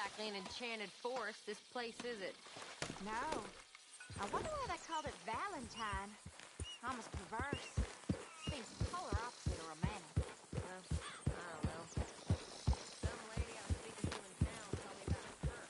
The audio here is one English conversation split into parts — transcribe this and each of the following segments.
exactly an enchanted forest, this place, is it? No. I wonder why they called it Valentine. Almost perverse. Seems polar opposite of romantic. Well, I don't know. Some lady I was speaking to in town told me about a curse.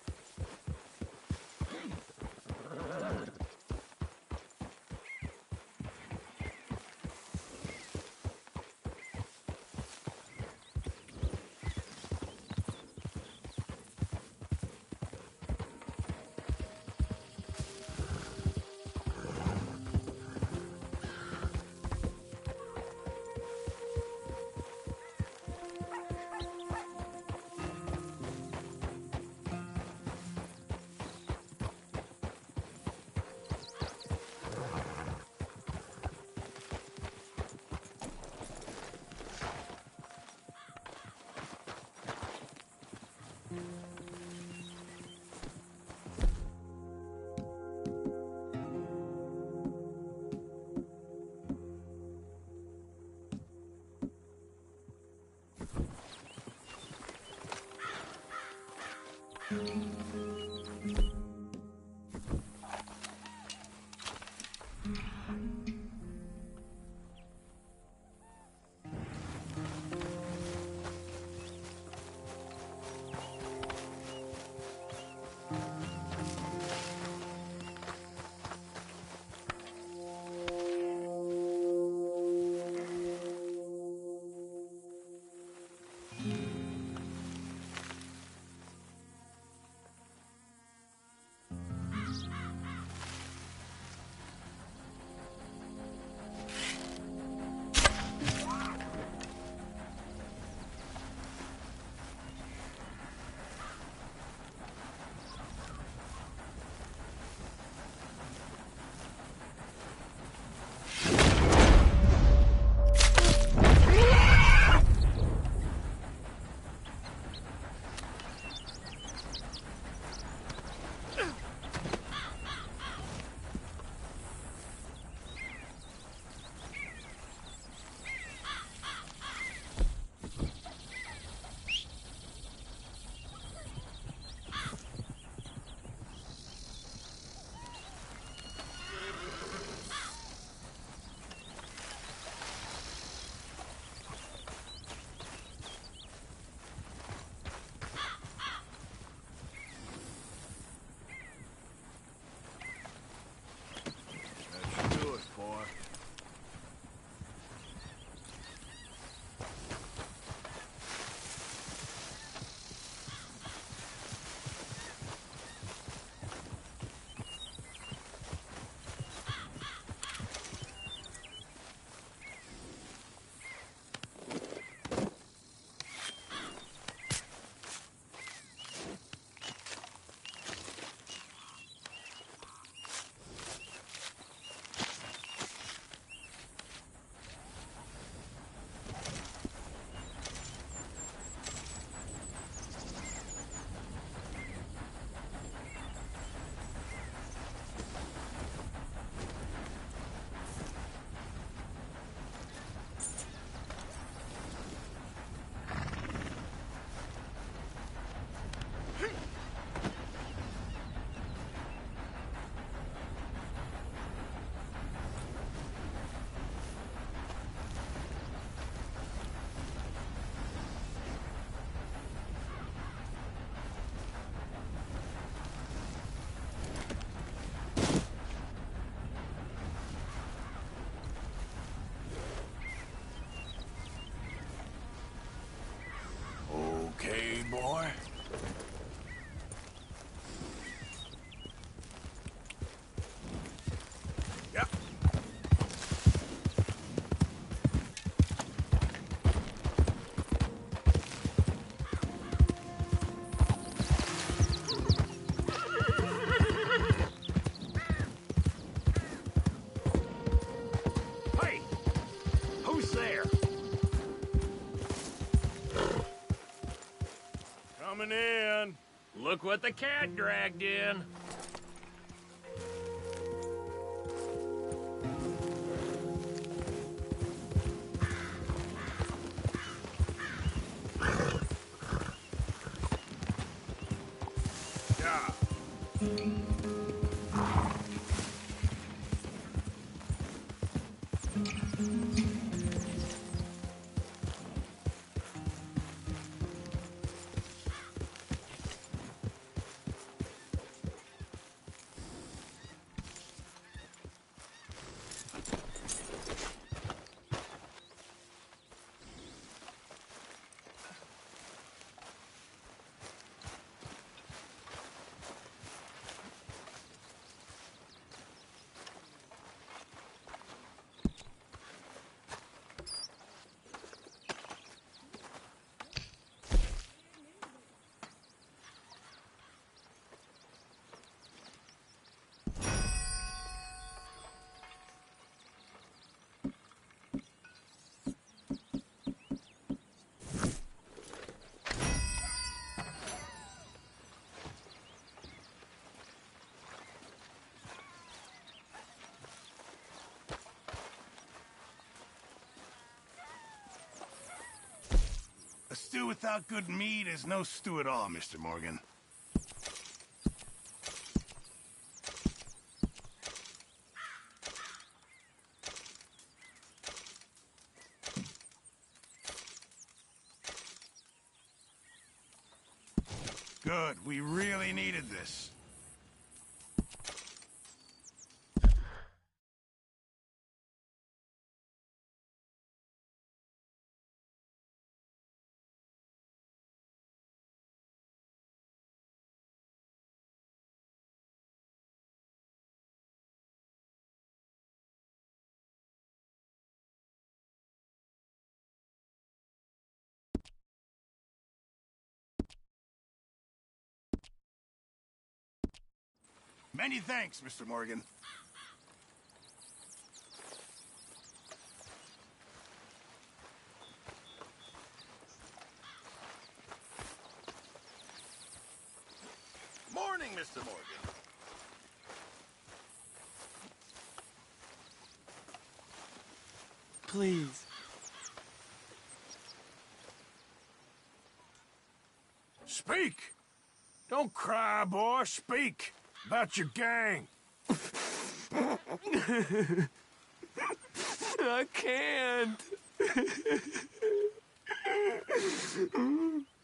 Okay, boy. Yep. Hey! Who's there? Coming in. Look what the cat dragged in. A stew without good meat is no stew at all, Mr. Morgan. Good. We really needed this. Many thanks, Mr. Morgan. Morning, Mr. Morgan. Please. Speak! Don't cry, boy. Speak about your gang. I can't.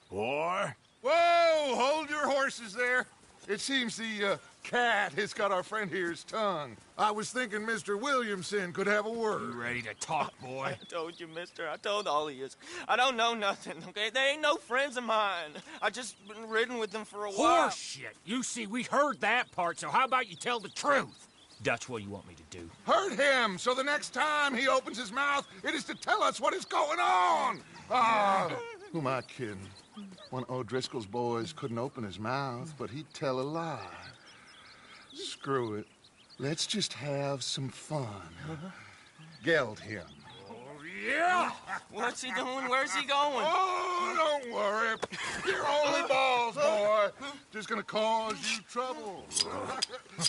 Boy. Whoa! Hold your horses there. It seems the cat has got our friend here's tongue. I was thinking Mr. Williamson could have a word. You ready to talk, boy? I told you, mister. I told all of you. I don't know nothing, okay? They ain't no friends of mine. I just been ridden with them for a while. Horseshit! You see, we heard that part, so how about you tell the truth? Dutch, what do you want me to do? Hurt him, so the next time he opens his mouth, it is to tell us what is going on. Ah, who am I kidding? One of O'Driscoll's boys couldn't open his mouth, but he'd tell a lie. Screw it. Let's just have some fun. Geld him. Yeah! What's he doing? Where's he going? Oh, don't worry. You're only balls, boy. Just gonna cause you trouble.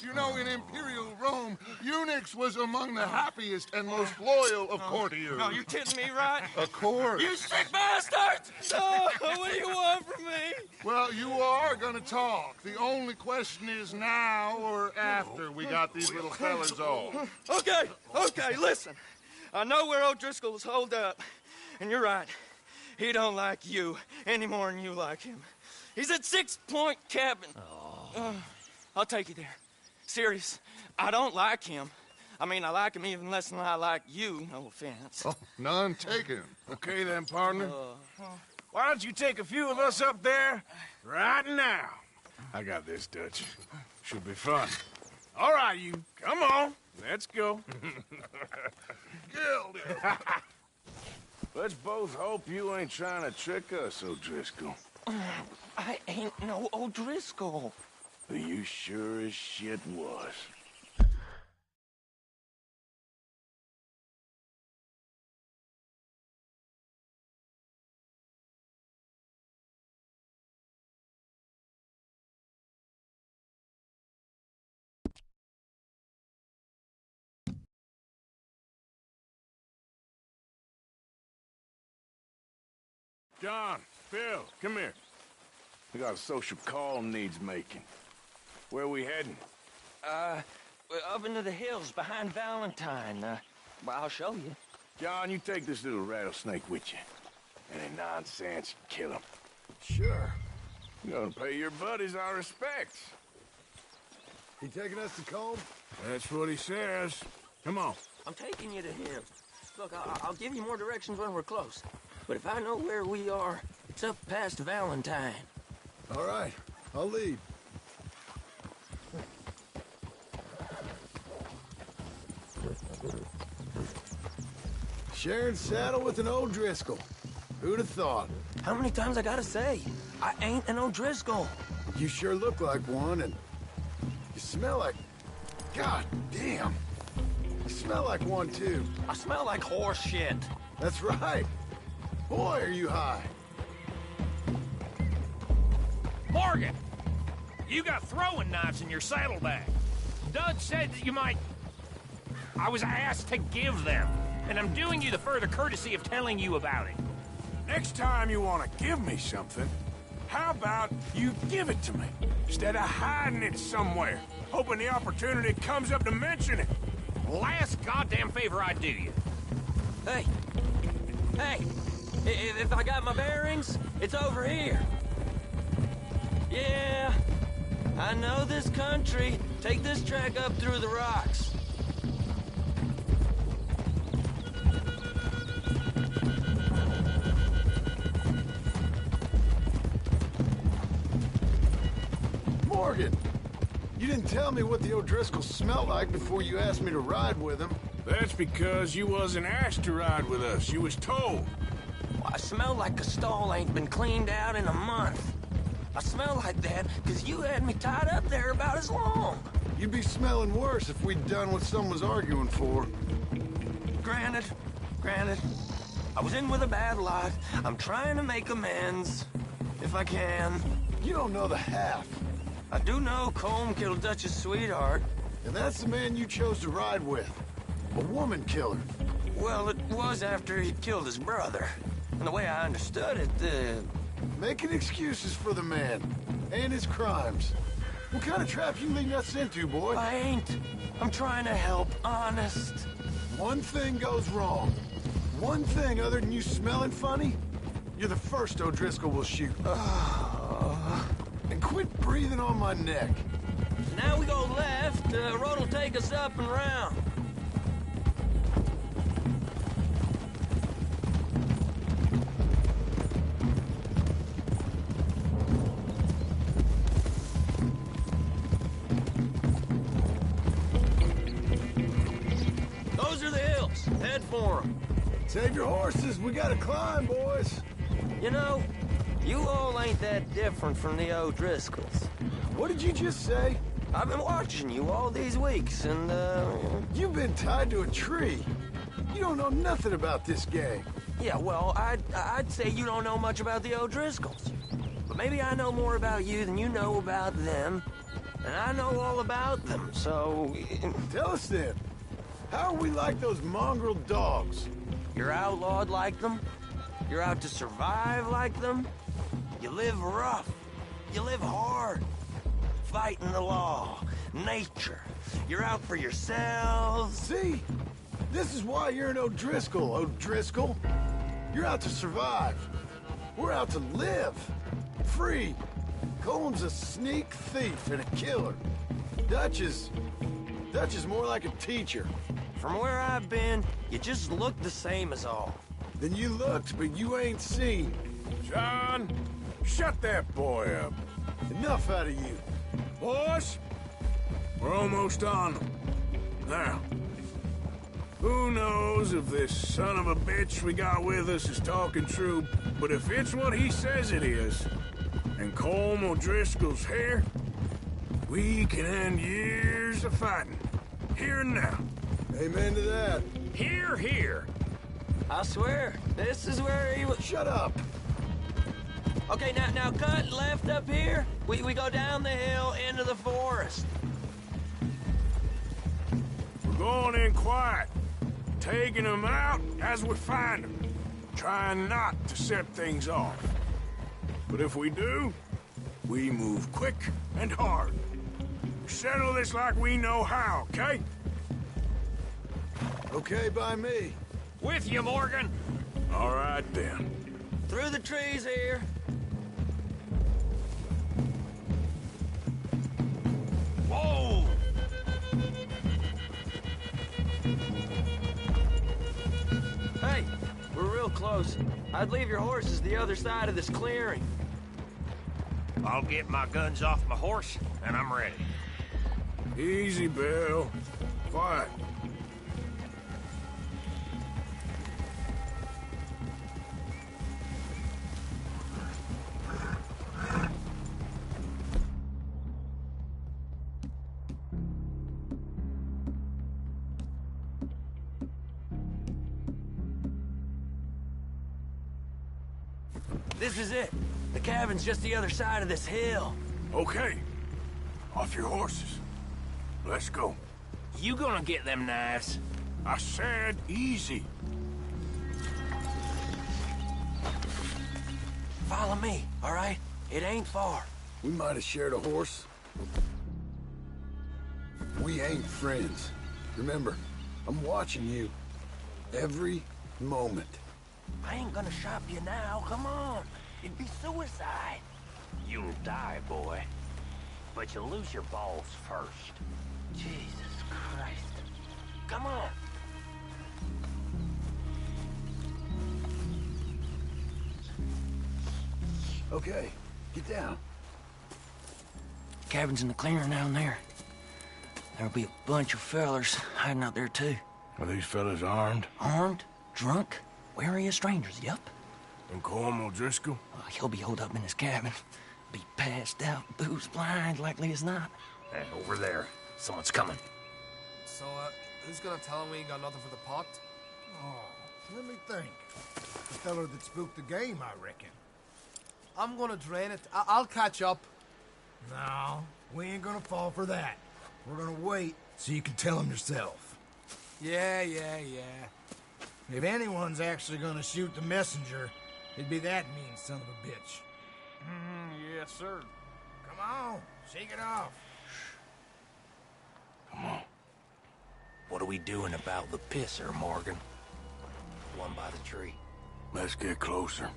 You know, in Imperial Rome, eunuchs was among the happiest and most loyal of courtiers. No, you kidding me, right? Of course. You sick bastards! Oh, what do you want from me? Well, you are gonna talk. The only question is now or after we got these little fellas off. Okay, listen. I know where O'Driscoll's holed up, and you're right. He don't like you any more than you like him. He's at 6 Point Cabin. I'll take you there. Serious, I don't like him. I mean, I like him even less than I like you, no offense. Oh, none taken. Okay then, partner. Why don't you take a few of us up there right now? I got this, Dutch. Should be fun. All right, you. Come on. Let's go. Gilded. Let's both hope you ain't trying to trick us, O'Driscoll. I ain't no O'Driscoll. You sure as shit was. John, Phil, come here. We got a social call needs making. Where we heading? We're up into the hills behind Valentine. Well, I'll show you. John, you take this little rattlesnake with you. Any nonsense, kill him. Sure. You're gonna pay your buddies our respects. He taking us to Combe? That's what he says. Come on. I'm taking you to him. Look, I'll give you more directions when we're close. But if I know where we are, it's up past Valentine. All right, I'll lead. Sharing saddle with an O'Driscoll. Who'd have thought? How many times I gotta say? I ain't an O'Driscoll. You sure look like one, and you smell like... God damn. You smell like one, too. I smell like horse shit. That's right. Boy, are you high. Morgan! You got throwing knives in your saddlebag. Doug said that you might... I was asked to give them, and I'm doing you the further courtesy of telling you about it. Next time you want to give me something, how about you give it to me, instead of hiding it somewhere, hoping the opportunity comes up to mention it? Last goddamn favor I do you. Hey! Hey! If I got my bearings, it's over here. Yeah, I know this country. Take this track up through the rocks. Morgan, you didn't tell me what the O'Driscoll smelled like before you asked me to ride with him. That's because you wasn't asked to ride with us. You was told. I smell like a stall ain't been cleaned out in a month. I smell like that because you had me tied up there about as long. You'd be smelling worse if we'd done what someone was arguing for. Granted. I was in with a bad lot. I'm trying to make amends, if I can. You don't know the half. I do know Colm killed Dutch's sweetheart. And that's the man you chose to ride with. A woman killer. Well, it was after he killed his brother. And the way I understood it, Making excuses for the man. And his crimes. What kind of trap you leading us into, boy? I ain't. I'm trying to help, honest. One thing goes wrong. One thing other than you smelling funny, you're the first O'Driscoll will shoot. And quit breathing on my neck. Now we go left. Road will take us up and round. Those are the hills. Head for them. Save your horses. We gotta climb, boys. You know, you all ain't that different from the O'Driscolls. What did you just say? I've been watching you all these weeks, and, You've been tied to a tree. You don't know nothing about this gang. yeah, well, I'd say you don't know much about the O'Driscolls. But maybe I know more about you than you know about them. And I know all about them, so... Tell us then. How are we like those mongrel dogs? You're outlawed like them. You're out to survive like them. You live rough. You live hard. Fighting the law. Nature. You're out for yourselves. See? This is why you're an O'Driscoll, O'Driscoll. You're out to survive. We're out to live. Free. Cohen's a sneak thief and a killer. Dutch is more like a teacher. From where I've been, you just look the same as all. Then you looked, but you ain't seen. John, shut that boy up. Enough out of you. Boys, we're almost on them. Now, who knows if this son of a bitch we got with us is talking true, but if it's what he says it is, and Colm O'Driscoll's here, we can end years of fighting, here and now. Amen to that. Here, here. I swear, this is where he was... Shut up. Okay, now cut left up here. We go down the hill into the forest. We're going in quiet, taking them out as we find them, trying not to set things off. But if we do, we move quick and hard. Settle this like we know how, okay? Okay by me. With you, Morgan. All right, then. Through the trees here. Whoa! Hey, we're real close. I'd leave your horses the other side of this clearing. I'll get my guns off my horse, and I'm ready. Easy, Bill. Quiet. This is it. The cabin's just the other side of this hill. Okay. Off your horses. Let's go. You gonna get them knives? I said easy. Follow me, all right? It ain't far. We might have shared a horse. We ain't friends. Remember, I'm watching you. Every moment. I ain't gonna shop you now. Come on. It'd be suicide. You'll die, boy. But you'll lose your balls first. Jesus Christ. Come on. Okay, get down. Cabin's in the clearing down there. There'll be a bunch of fellers hiding out there, too. Are these fellas armed? Armed, drunk, wary of strangers, yup. And Corporal Driscoll? He'll be holed up in his cabin. Be passed out, booze blind, likely as not. And over there. Someone's coming. So, who's gonna tell him we ain't got nothing for the pot? Oh, let me think. The fella that spooked the game, I reckon. I'm gonna drain it. I'll catch up. No, we ain't gonna fall for that. We're gonna wait so you can tell him yourself. Yeah. If anyone's actually gonna shoot the messenger, it'd be that mean son of a bitch. Yes, sir. Come on, shake it off. Come on. What are we doing about the pisser, Morgan? One by the tree. Let's get closer.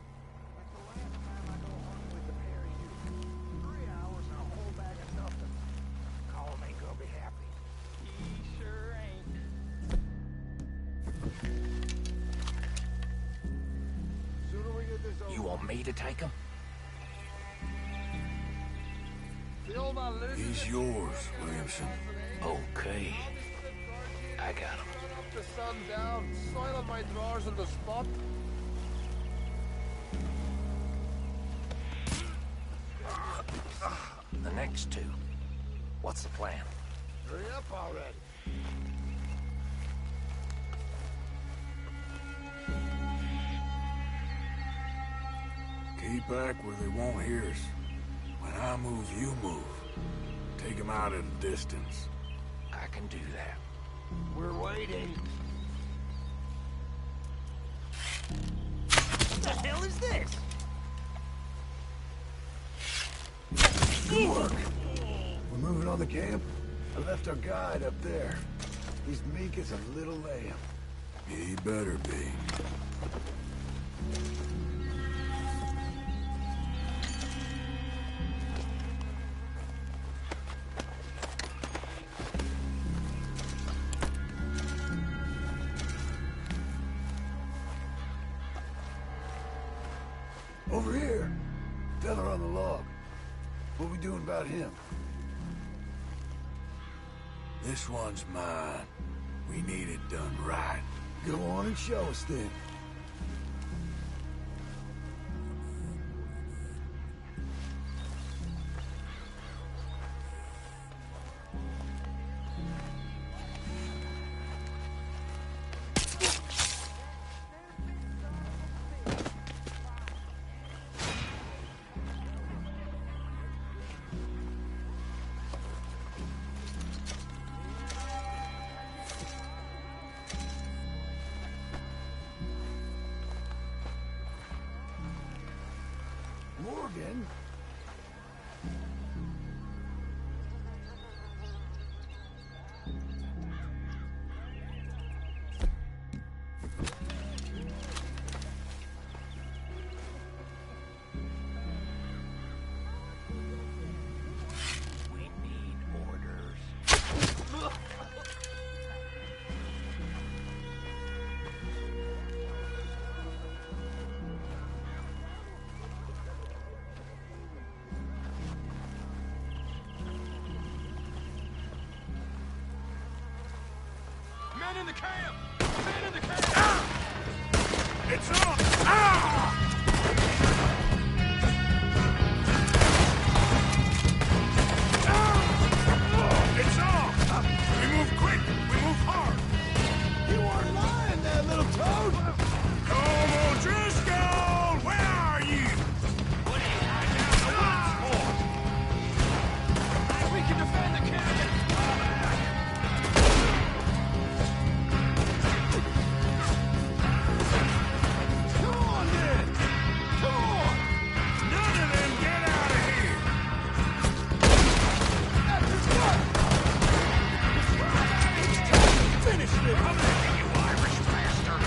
You want me to take him? He's yours, Williamson. Okay. I got him. The sun down, soil on my drawers on the spot. The next two. What's the plan? Hurry up already. Keep back where they won't hear us. When I move, you move. Take them out at a distance. I can do that. We're waiting. What the hell is this? Good work. We're moving on the camp. I left our guide up there. He's meek as a little lamb. He better be. Over here. Fella on the log. What we doing about him? This one's mine. We need it done right. Go on and show us then. the camp! Abandon the camp! Ah! It's on! Ah! It's off! We move quick! We move hard! You weren't lying there, little toad! Come on, Driscoll! Where are you? What are you hiding out in the woods for? We can defend the cabin! Come on, then! Come on! None of them get out of here! That's his gun! Finish it! Come at me, you Irish bastard!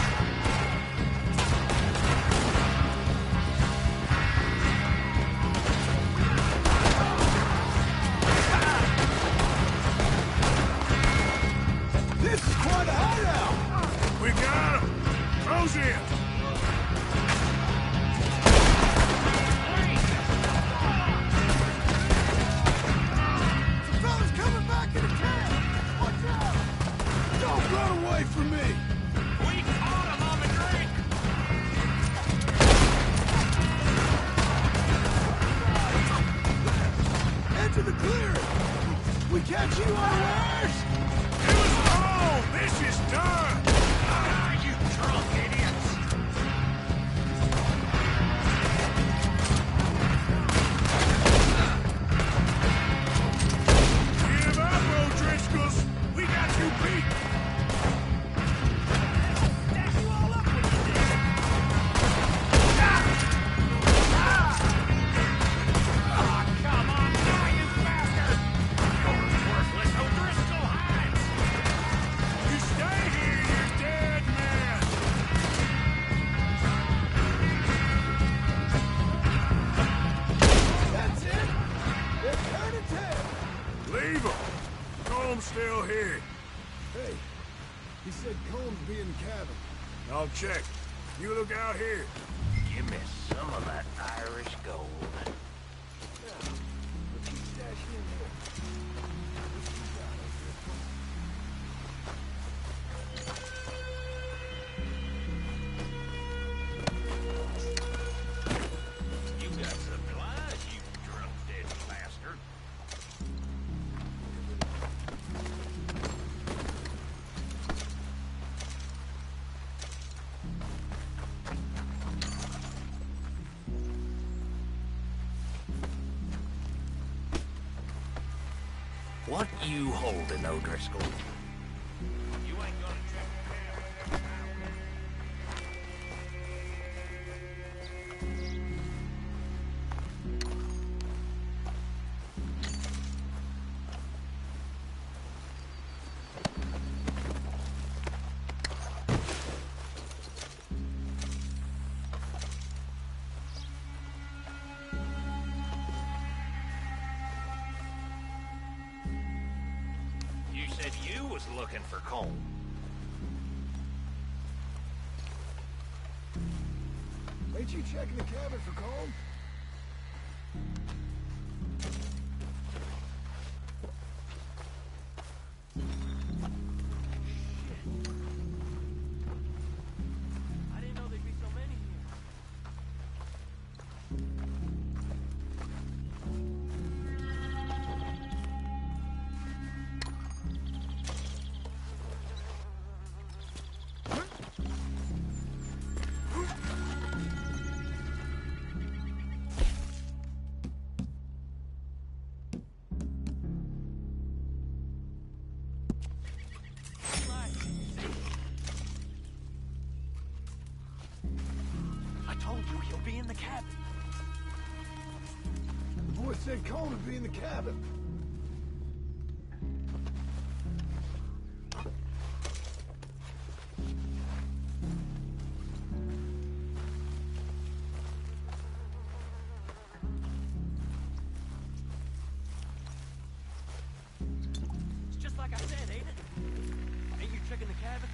This is quite a hideout! We got him! Close in! The fella's coming back into camp! Watch out! Don't run away from me! We caught him on the drink! Enter the clearing! We catch you unawares! It was wrong! This is done! Ah, you drunk idiots! Give up, O'Driscolls! We got you beat! Stack you all up when you did! Ah, come on now, you bastard! You're worthless O'Driscoll hides! You stay here, you dead man! That's it! They're turning tail! Leave him! Comb's still here. Hey, he said Combs be in the cabin. I'll check. You look out here. Give me some of that Irish gold. Now, what you stashing in here? What you got over You got supplies, you drunk dead bastard. What you holding, O'Driscoll? You ain't gonna check the cabin. You said you was looking for coal. Ain't you checking the cabin for Combs? I didn't know there'd be so many here. I told you he'll be in the cabin. The boy said Combs would be in the cabin. It's just like I said, ain't it? Ain't you checking the cabin?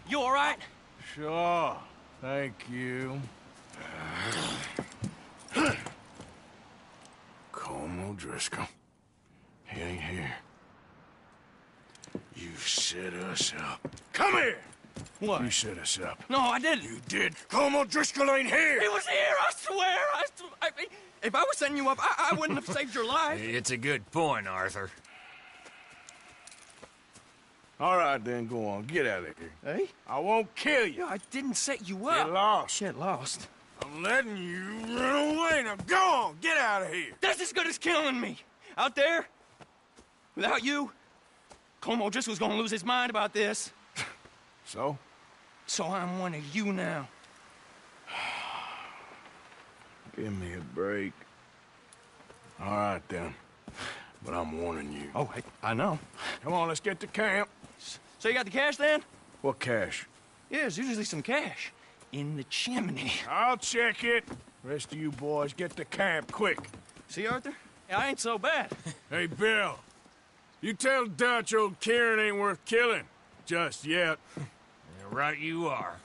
You all right? Sure. Thank you. Colm O'Driscoll. He ain't here. You set us up. Come here! What? You set us up. No, I didn't. You did. Colm O'Driscoll ain't here! He was here, I swear. If I was setting you up, I wouldn't have saved your life. It's a good point, Arthur. All right, then, go on. Get out of here. Hey? I won't kill you. I didn't set you up. Get lost. Get lost. I'm letting you run away. Now go on. Get out of here. That's as good as killing me. Out there, without you, Colm O'Driscoll's gonna lose his mind about this. So? So I'm one of you now. Give me a break. All right, then. But I'm warning you. Oh, I know. Come on, let's get to camp. So you got the cash then? What cash? Yeah, there's usually some cash in the chimney. I'll check it. Rest of you boys, get to camp, quick. See, Arthur? I ain't so bad. Hey, Bill. You tell Dutch old Kieran ain't worth killing. Just yet. Yeah, right you are.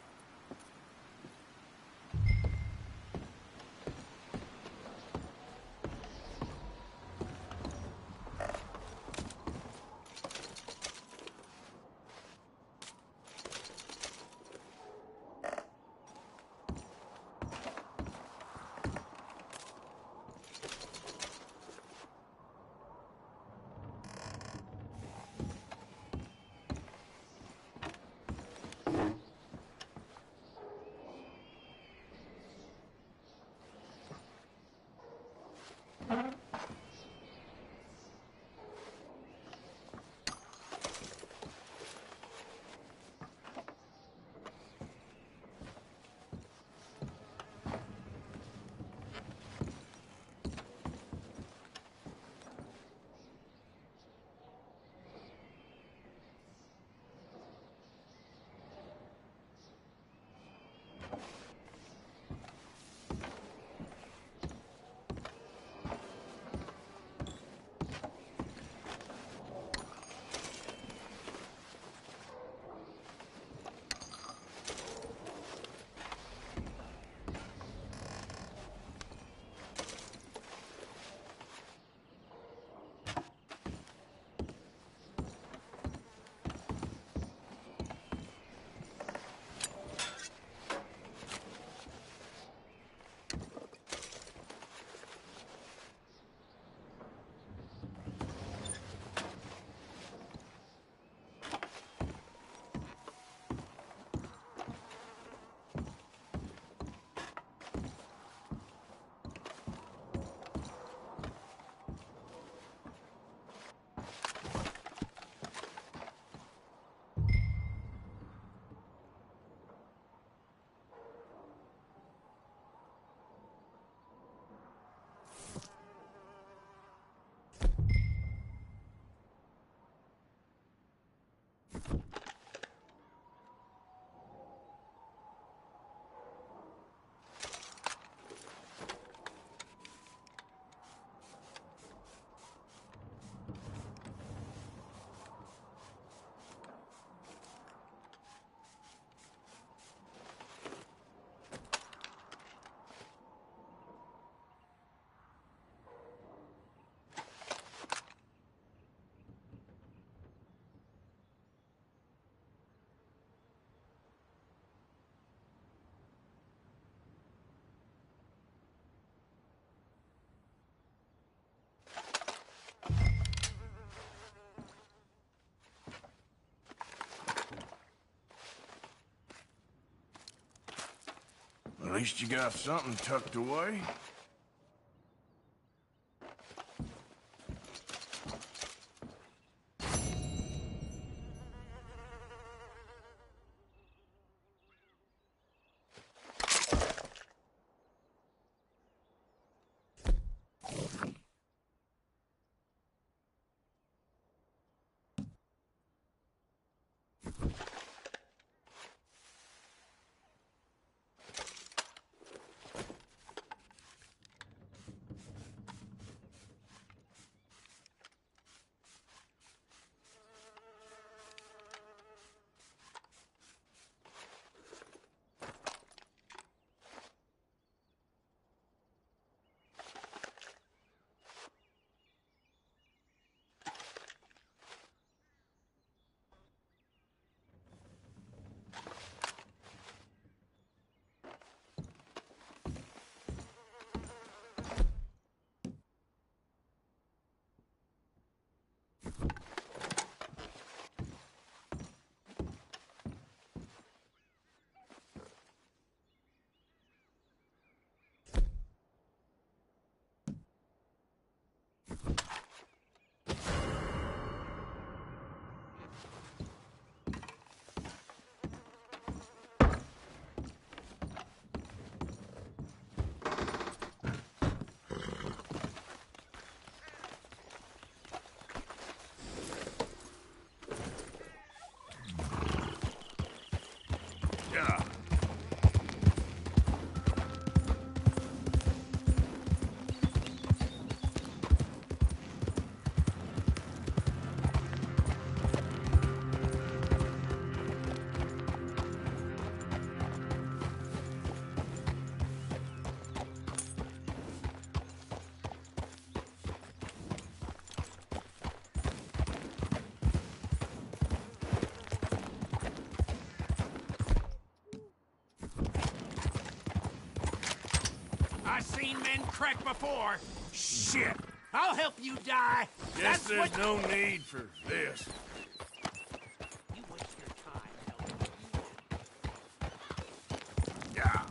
At least you got something tucked away. seen men crack before. Shit! I'll help you die. Guess That's there's what... no need for this. You waste your time helping me. Yeah.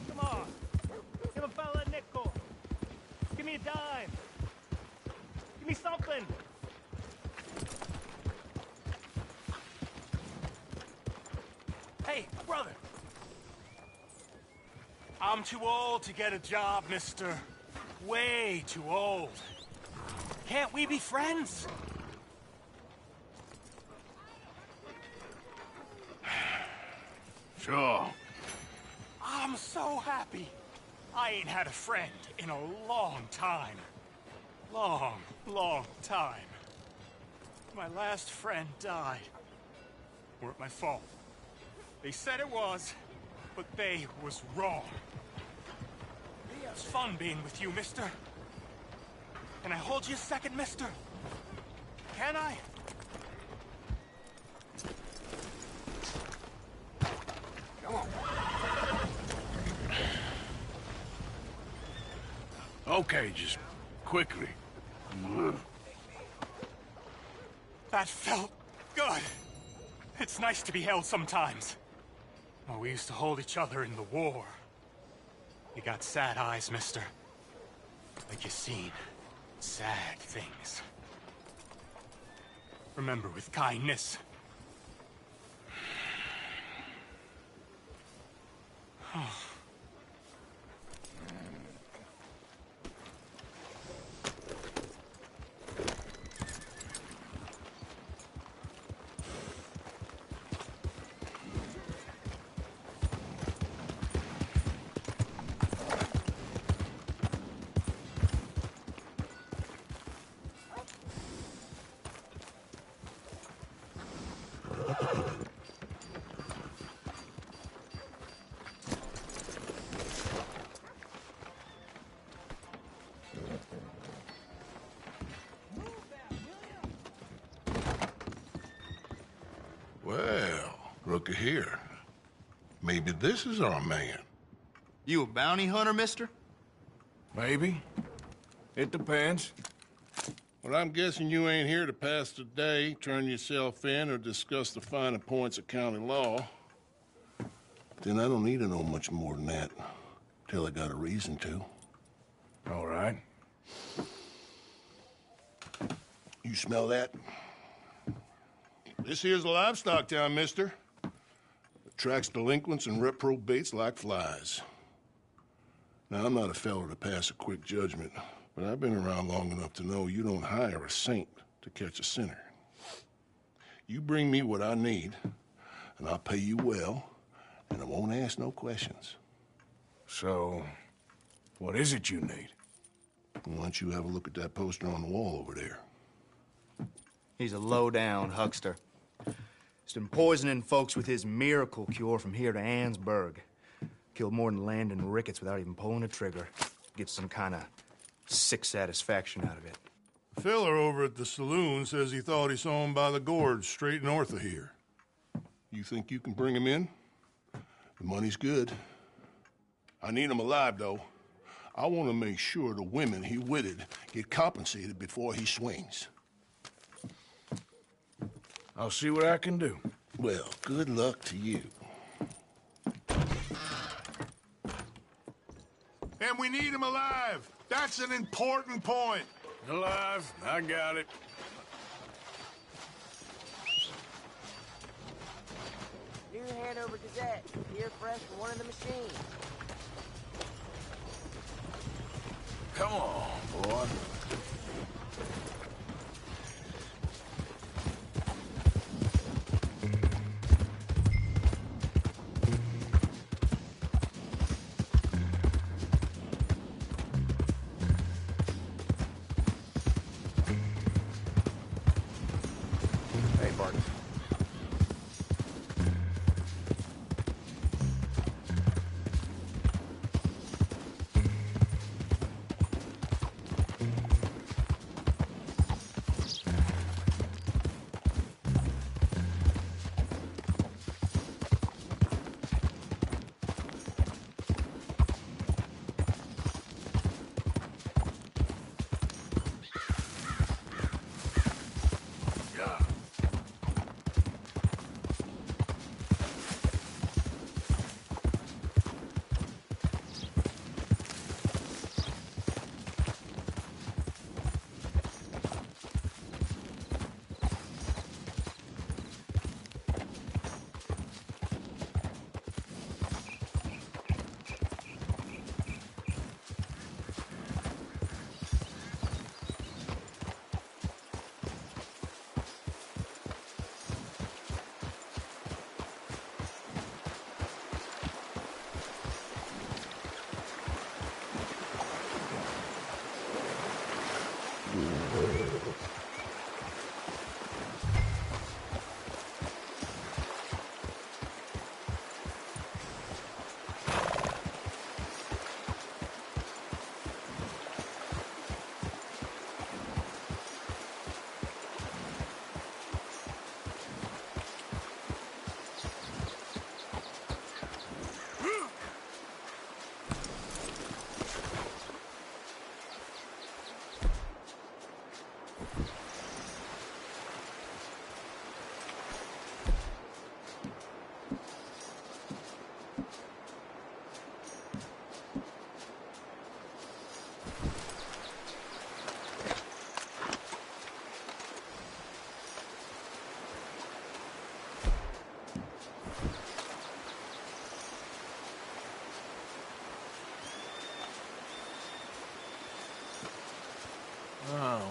Come on. Give a fella a nickel. Give me a dime. Give me something. Hey, brother. I'm too old to get a job, mister. Way too old. Can't we be friends? Sure. I'm so happy. I ain't had a friend in a long time. Long time. My last friend died. Weren't my fault. They said it was, but they was wrong. It's fun being with you, mister. Can I hold you a second, mister? Can I? Come on. Okay, just quickly. That felt good. It's nice to be held sometimes. Oh, we used to hold each other in the war. You got sad eyes, mister. Like you seen sad things. Remember, with kindness. Well, looky here. Maybe this is our man. You a bounty hunter, mister? Maybe. It depends. Well, I'm guessing you ain't here to pass the day, turn yourself in, or discuss the finer points of county law. Then I don't need to know much more than that, till I got a reason to. All right. You smell that? This here's a livestock town, mister. Attracts delinquents and reprobates like flies. Now, I'm not a fellow to pass a quick judgment, but I've been around long enough to know you don't hire a saint to catch a sinner. You bring me what I need, and I'll pay you well, and I won't ask no questions. So, what is it you need? Why don't you have a look at that poster on the wall over there? He's a low-down huckster. He's been poisoning folks with his miracle cure from here to Annesburg. Killed more than Landon Ricketts without even pulling a trigger. Gets some kind of sick satisfaction out of it. The fella over at the saloon says he thought he saw him by the gorge straight north of here. You think you can bring him in? The money's good. I need him alive, though. I want to make sure the women he witted get compensated before he swings. I'll see what I can do. Well, good luck to you. And we need him alive. That's an important point. Alive, I got it. New Hanover Gazette. Here fresh from one of the machines. Come on, boy. Hey, Bart.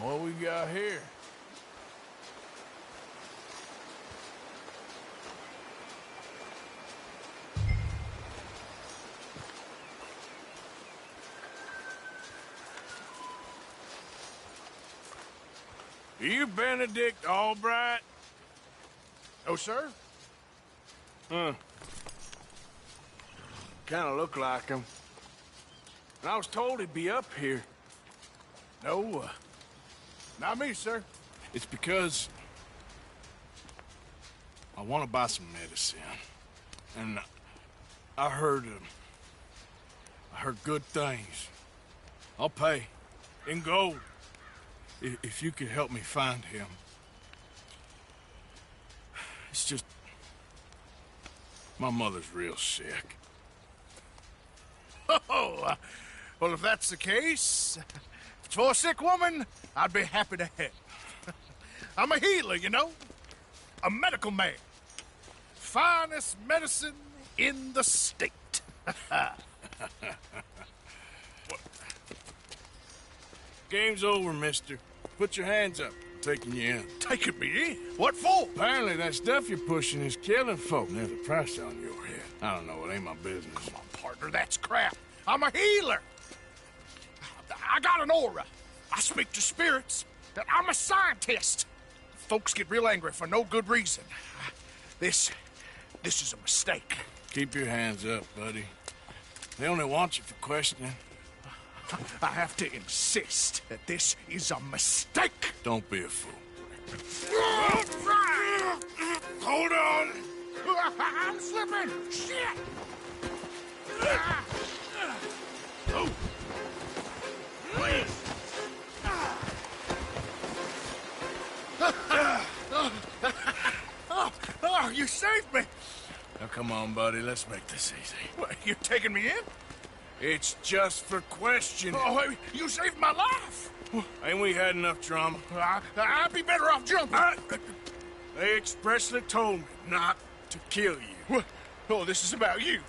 What we got here? Are you Benedict Albright? Oh, sir? Huh. Kinda look like him. And I was told he'd be up here. No, not me, sir. It's because I want to buy some medicine. And I heard good things. I'll pay in gold if you could help me find him. It's just my mother's real sick. Oh, well, if that's the case, if it's for a sick woman, I'd be happy to help. I'm a healer, you know, a medical man. Finest medicine in the state. Game's over, mister. Put your hands up. I'm taking you in. Taking me in? What for? Apparently that stuff you're pushing is killing folk. And there's a price on your head. I don't know. It ain't my business. Come on, partner, that's crap. I'm a healer. I got an aura. I speak to spirits. I'm a scientist. Folks get real angry for no good reason. This is a mistake. Keep your hands up, buddy. They only want you for questioning. I have to insist that this is a mistake. Don't be a fool. Hold on. I'm slipping. Shit. Oh. Please. Come on, buddy, let's make this easy. What, you taking me in? It's just for questioning. Oh, you saved my life. Ain't we had enough drama? I'd be better off jumping. They expressly told me not to kill you. Oh, this is about you.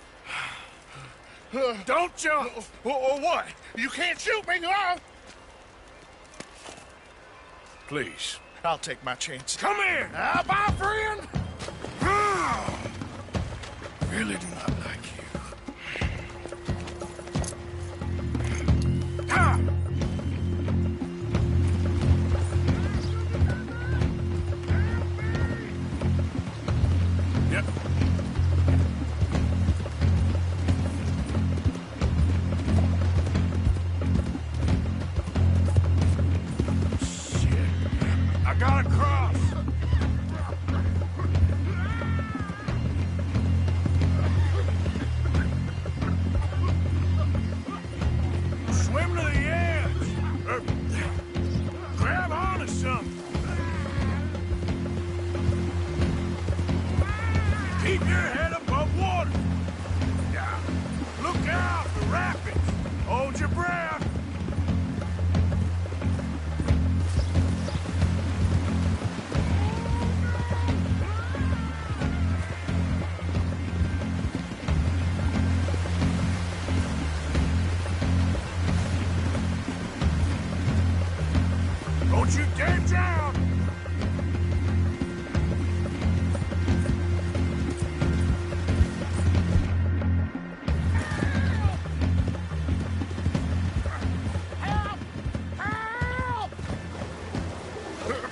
Don't jump! Or what? You can't shoot me, huh? Please. I'll take my chances. Come here! Bye, friend! Really do not like you. Yep. Shit. I gotta cross. Swim to the edge. Or grab onto something. Keep your head above water. Yeah. Look out for rapids. Hold your breath. Don't you dare drown!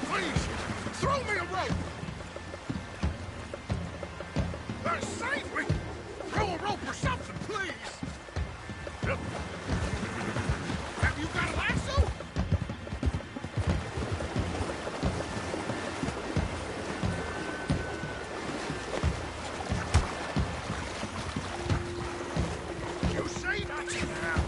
Please, throw me a rope. Save me. Throw a rope or something, please. Have you got a lasso? You say not to now.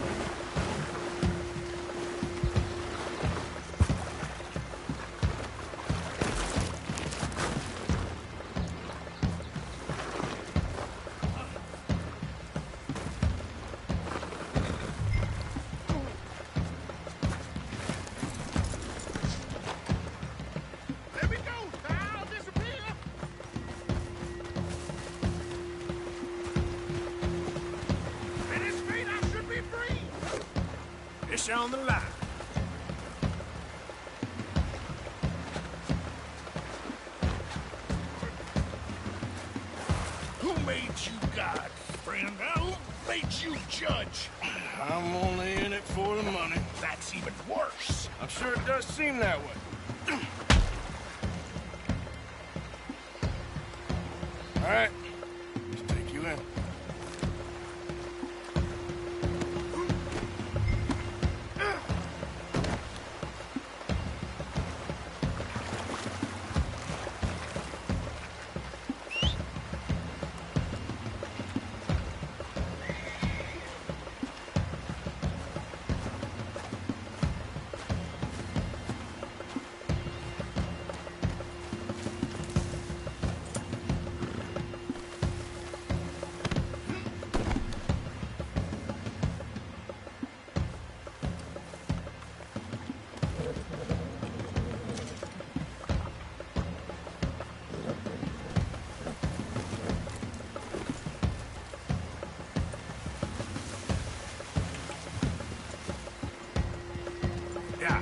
Let me go. I'll disappear. At his feet, I should be free. It's on the line. Who made you God, friend? Who made you judge? I'm only in it for the money. That's even worse. I'm sure it does seem that way. All right, let's take you in. Yeah.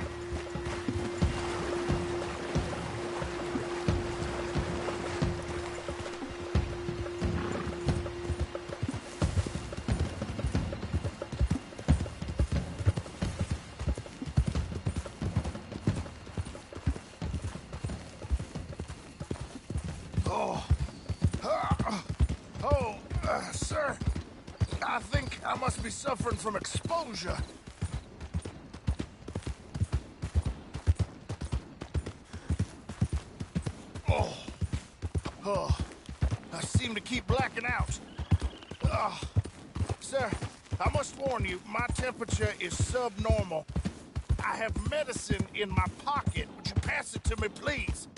Sir, I think I must be suffering from exposure. I seem to keep blacking out. Sir, I must warn you, my temperature is subnormal. I have medicine in my pocket. Would you pass it to me, please?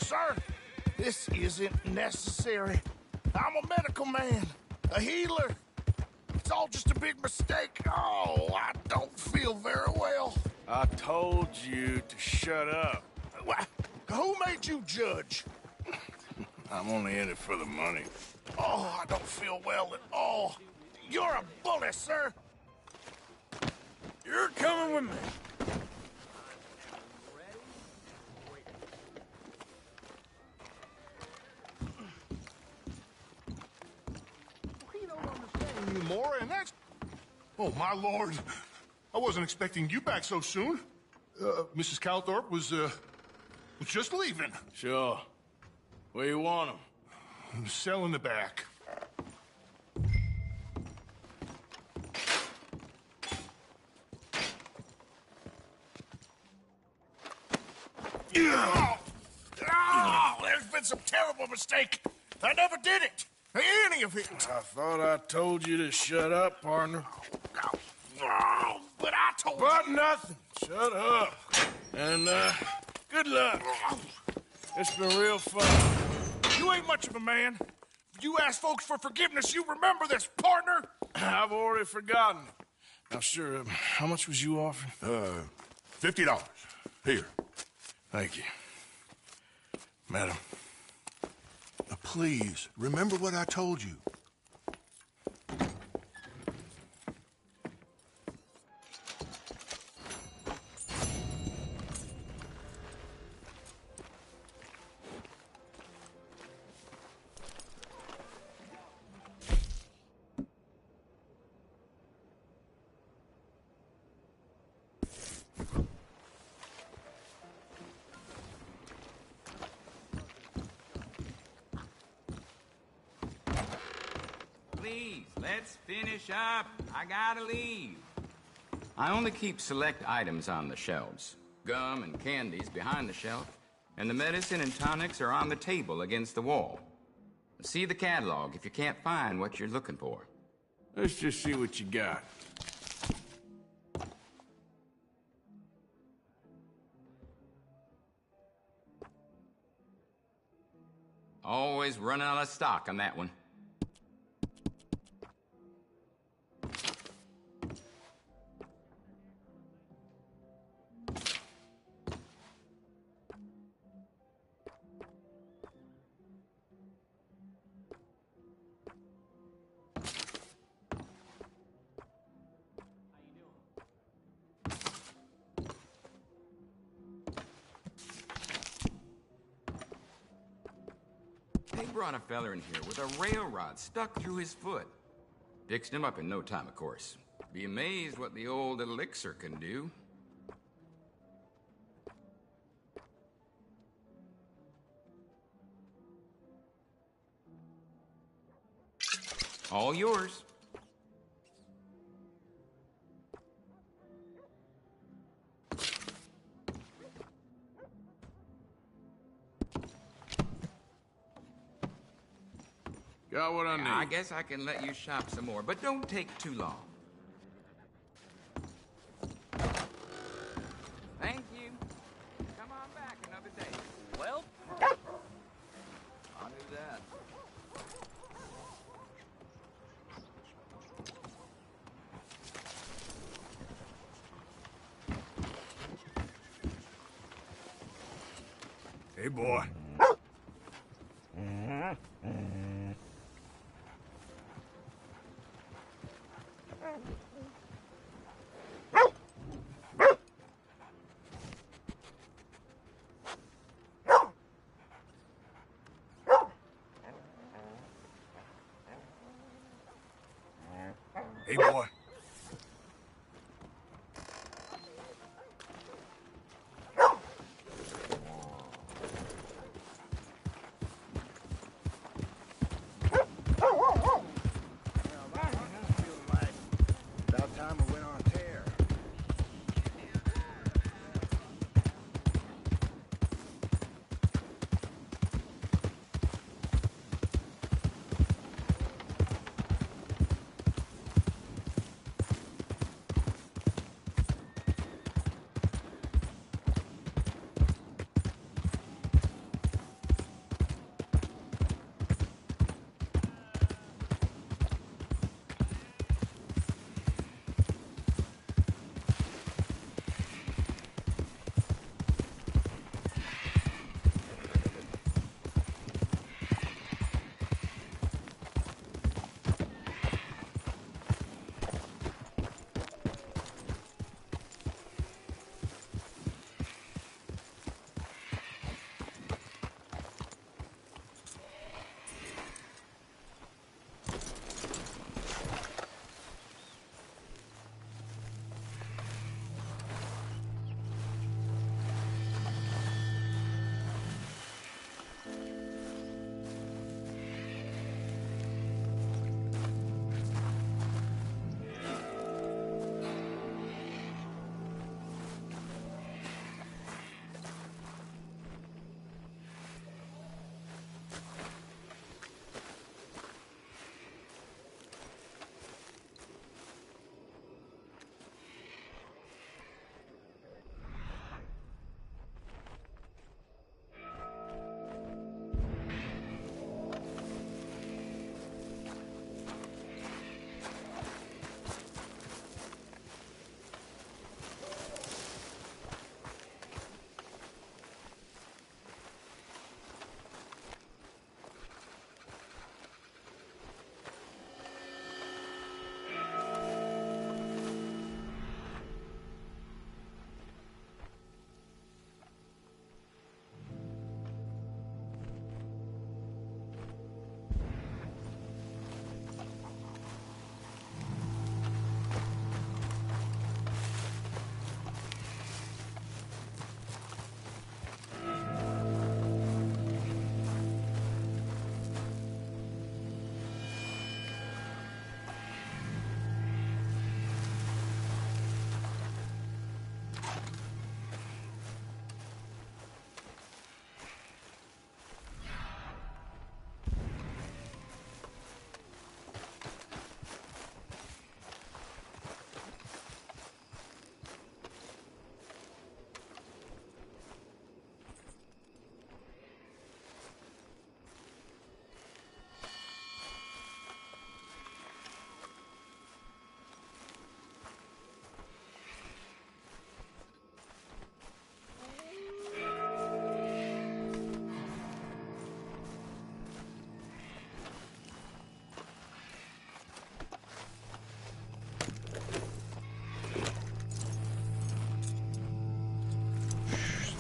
sir. This isn't necessary. I'm a medical man, a healer. It's all just a big mistake. Oh, I don't feel very well. I told you to shut up. Who made you judge? I'm only in it for the money. Oh, I don't feel well at all. You're a bully, sir. You're coming with me. We don't understand you more, and that's... Oh, my lord. I wasn't expecting you back so soon. Mrs. Calthorpe was just leaving. Sure. Where you want him? The cell in the back. Oh, there's been some terrible mistake. I never did it. Any of it. I thought I told you to shut up, partner. Oh, but I told But you. nothing. Shut up. And, good luck. It's been real fun. You ain't much of a man. You ask folks for forgiveness, you remember this, partner? I've already forgotten. Now, sure, how much was you offering? $50. Here. Thank you. Madam. Now, please, remember what I told you. Please, let's finish up. I gotta leave. I only keep select items on the shelves. Gum and candies behind the shelf, and the medicine and tonics are on the table against the wall. See the catalog if you can't find what you're looking for. Let's just see what you got. Always running out of stock on that one. They brought a feller in here with a rail rod stuck through his foot. Fixed him up in no time, of course. Be amazed what the old elixir can do. All yours. Got what I need. I guess I can let you shop some more, but don't take too long. Thank you. Come on back another day. Well, I'll do that. Hey, boy. Hey, boy. About time we went on a tear.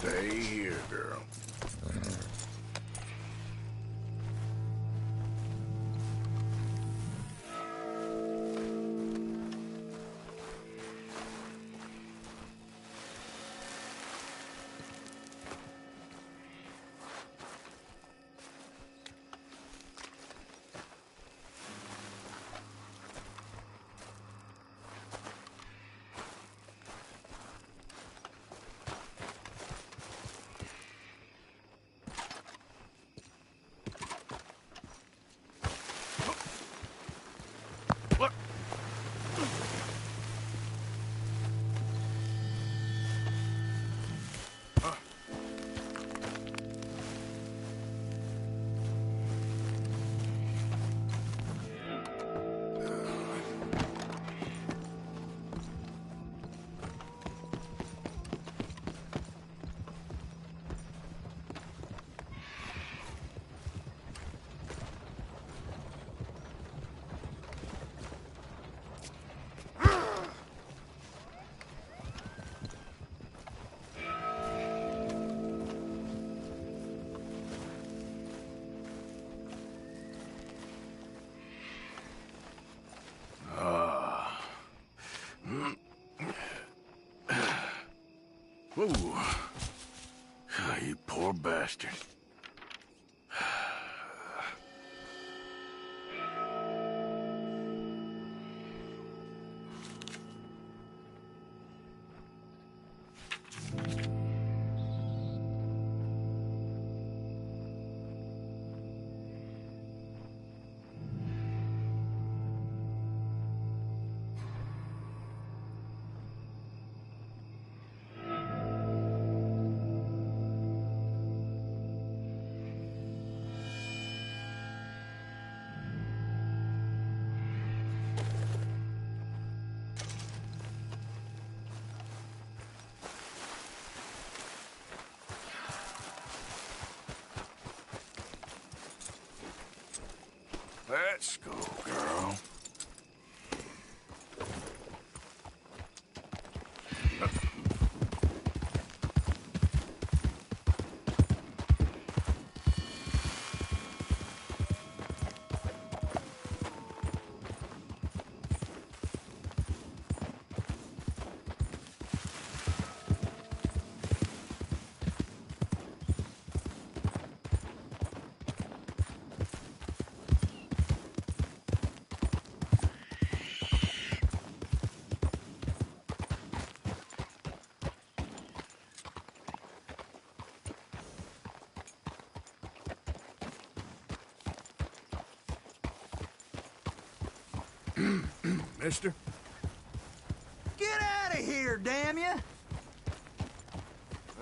Stay here, girl. Ooh. You poor bastard. Let's go, girl. Mister? Get out of here, damn you!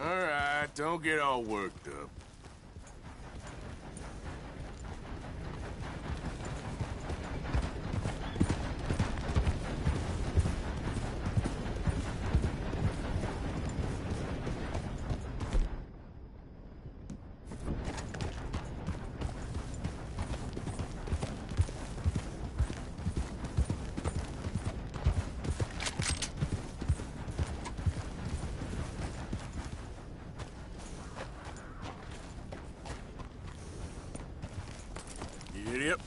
All right, don't get all worked up. Yep.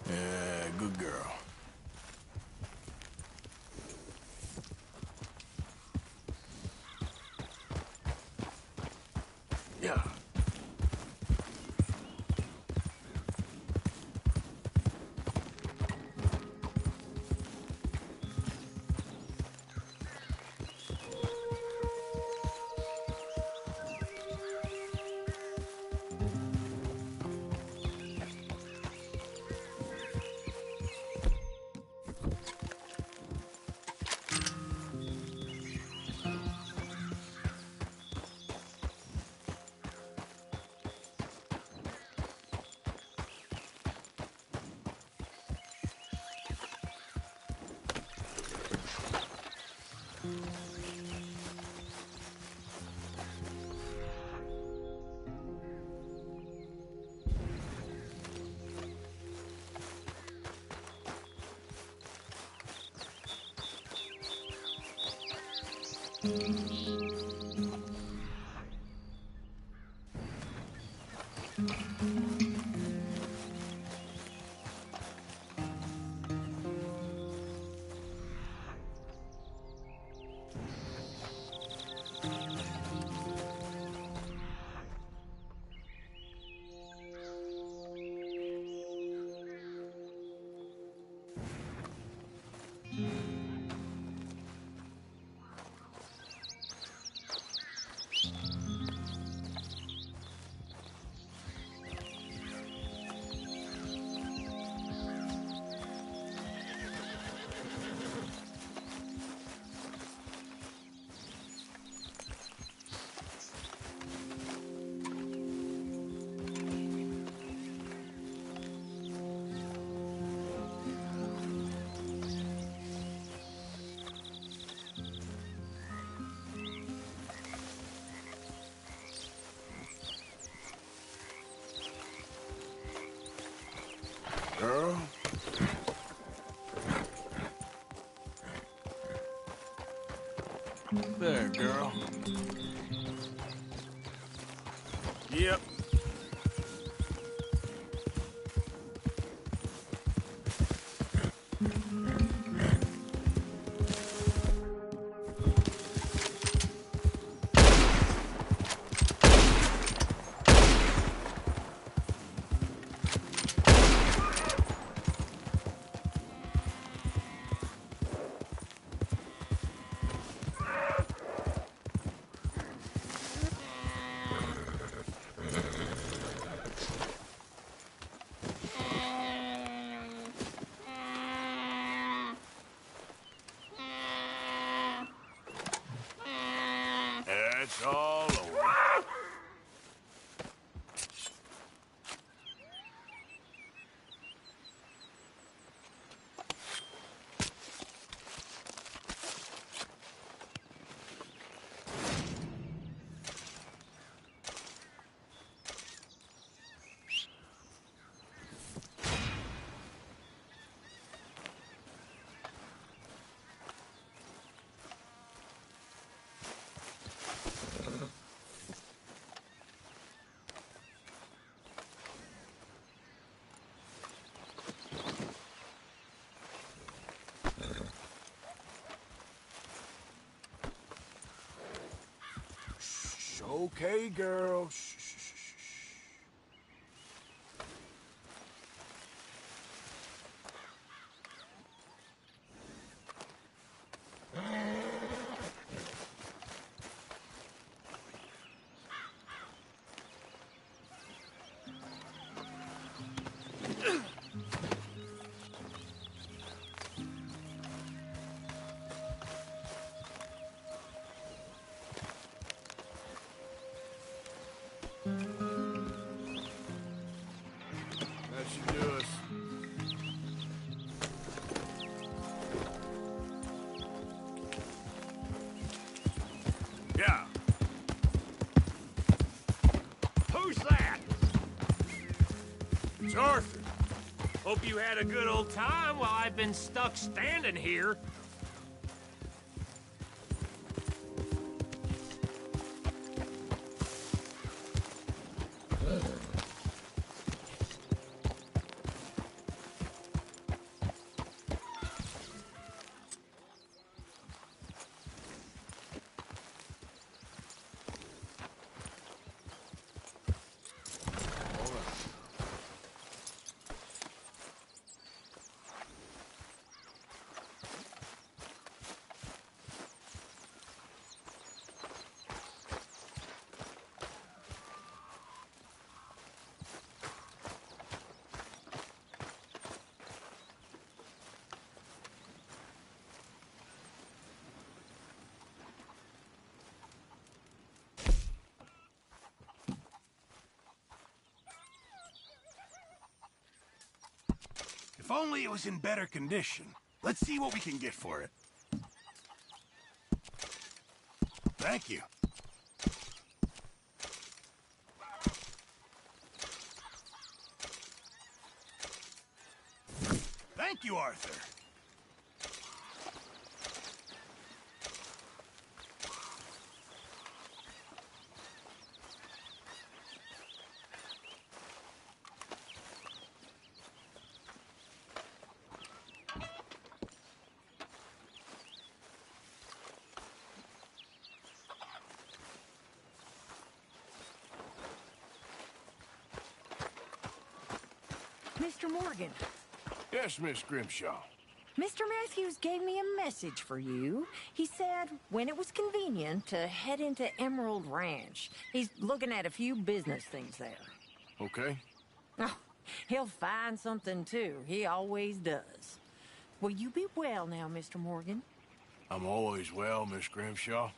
Yeah, good girl. Yeah. Girl? There, girl. Yep. It's all over. Okay, girl. Shh, shh, shh, shh, shh. That should do us. Yeah. Who's that? It's Arthur. Hope you had a good old time while I've been stuck standing here. If only it was in better condition. Let's see what we can get for it. Thank you. Thank you, Arthur. Mr. Morgan. Yes, Miss Grimshaw. Mr. Matthews gave me a message for you. He said when it was convenient to head into Emerald Ranch. He's looking at a few business things there. Okay. Oh, he'll find something, too. He always does. Will you be well now, Mr. Morgan? I'm always well, Miss Grimshaw.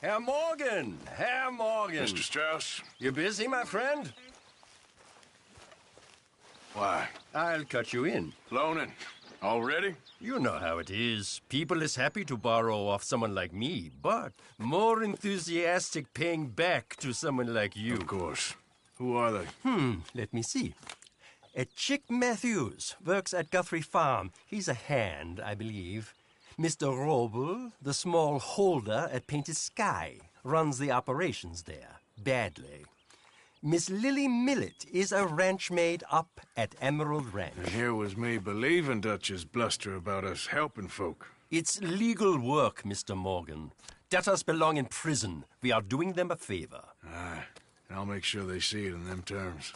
Herr Morgan! Herr Morgan! Mr. Strauss? You busy, my friend? Why? I'll cut you in. Loaning. Already? You know how it is. People is happy to borrow off someone like me, but more enthusiastic paying back to someone like you. Of course. Who are they? Let me see. Chick Matthews works at Guthrie Farm. He's a hand, I believe. Mr. Roble, the small holder at Painted Sky, runs the operations there, badly. Miss Lily Millet is a ranch maid up at Emerald Ranch. And here was me believing Dutch's bluster about us helping folk. It's legal work, Mr. Morgan. Debtors belong in prison. We are doing them a favor. Aye, and I'll make sure they see it in them terms.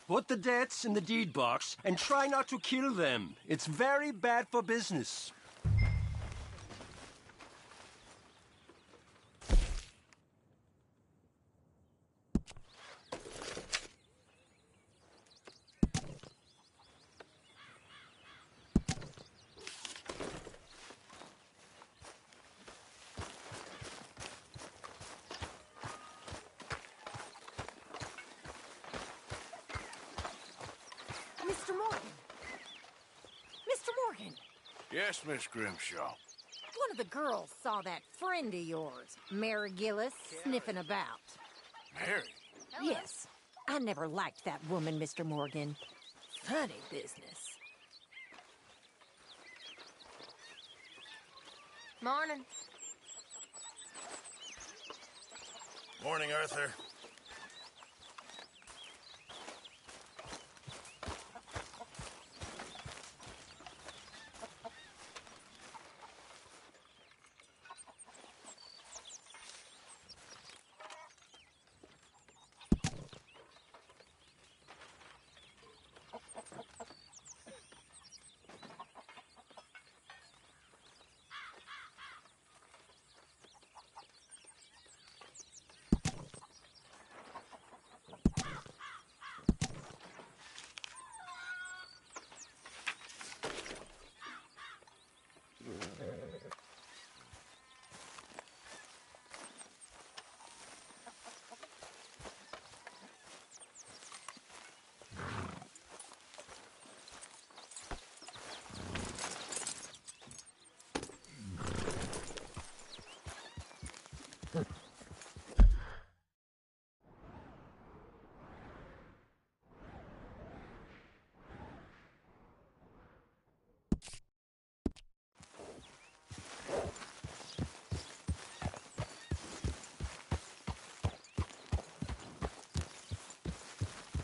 Put the debts in the deed box and try not to kill them. It's very bad for business. Mr. Morgan! Mr. Morgan! Yes, Miss Grimshaw. One of the girls saw that friend of yours, Mary Gillis, sniffing about. Mary? Yes. I never liked that woman, Mr. Morgan. Funny business. Morning. Morning, Arthur.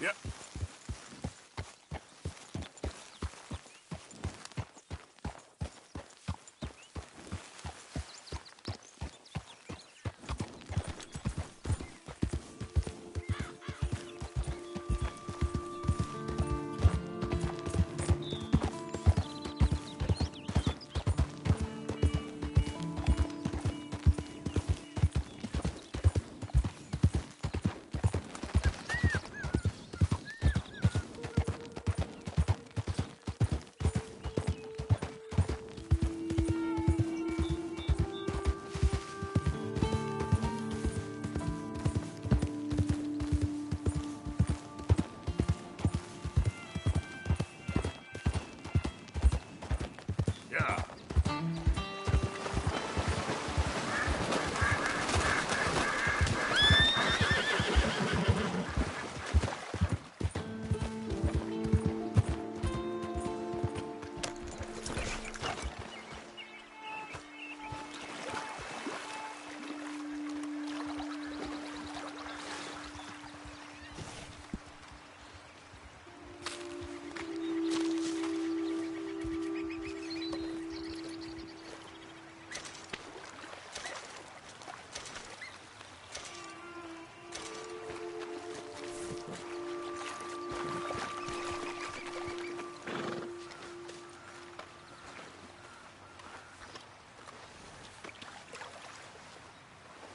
Yep. Yeah.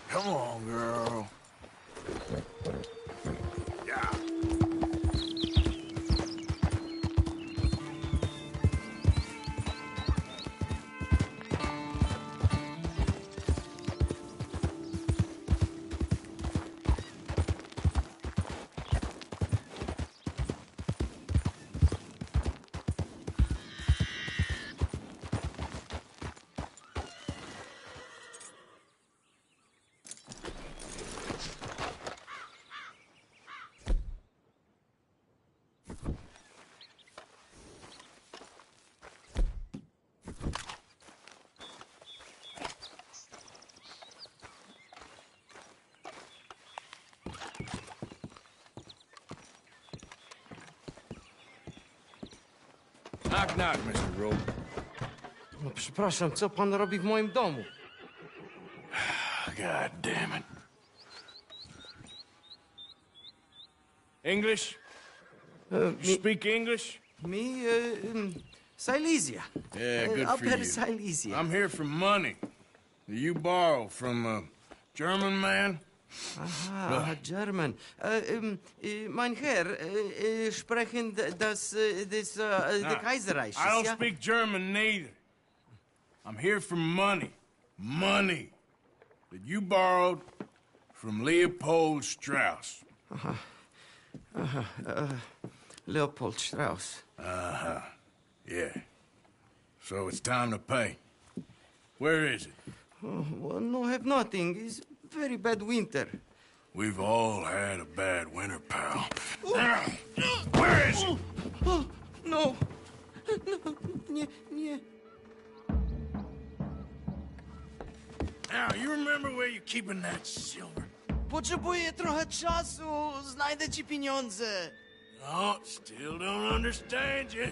Come on, girl. Yeah. Knock, knock, Mr. Rope. No przepraszam, co pan robi w moim domu? God damn it. English? You speak English? Me, Silesia. Yeah, good for Upper you. Silesia. I'm here for money that you borrow from a German man. Aha, German. Mein Herr, sprechen das Kaiserreich. I don't speak German neither. I'm here for money. Money that you borrowed from Leopold Strauss. Leopold Strauss. Uh-huh. Yeah. So it's time to pay. Where is it? Oh, well, no, have nothing. It's very bad winter. We've all had a bad winter, pal. Where is it? Oh, no. Nie. Now, you remember where you're keeping that silver? Potrzebuję trochę czasu. Znajdę ci pieniądze. Oh, still don't understand you.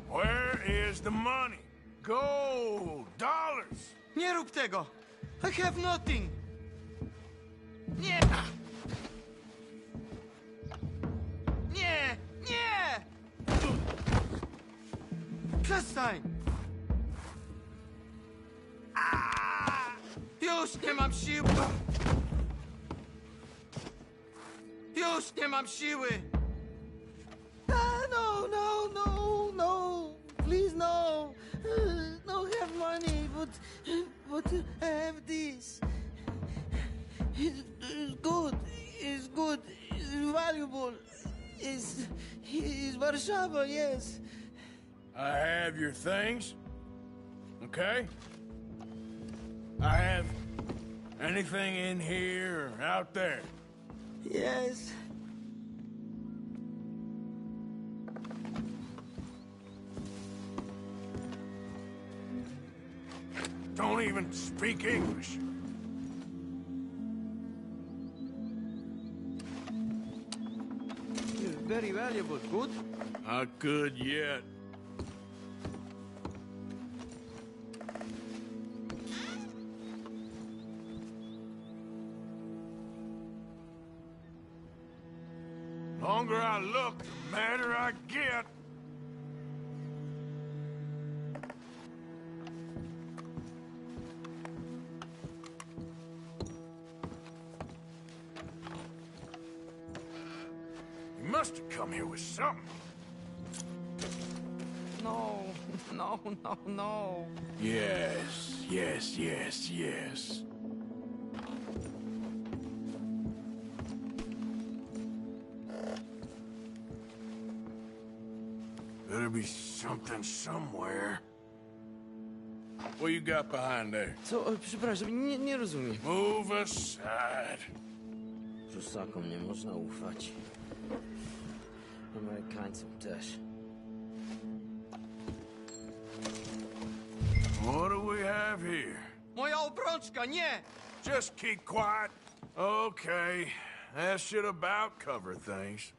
Where is the money? Gold, dollars. Nie rób tego. I have nothing. Nie. Nie. Przestań. Już nie mam siły. Już nie mam siły. No. Please, no. No have money, but I have this. It's good. It's valuable. It's Warszawa, yes. I have your things, okay? I have anything in here or out there. Yes. Don't even speak English. It's very valuable. Good? Not good yet. Longer I look, the madder I get. You must have come here with something. No. Yes. Better be something somewhere. What you got behind there? Co? Przepraszam, nie rozumiem. Move aside. Prusakom nie można ufać. Amerykańcom też. What do we have here? Moja obrączka, nie! Just keep quiet. Okay, that should about cover things.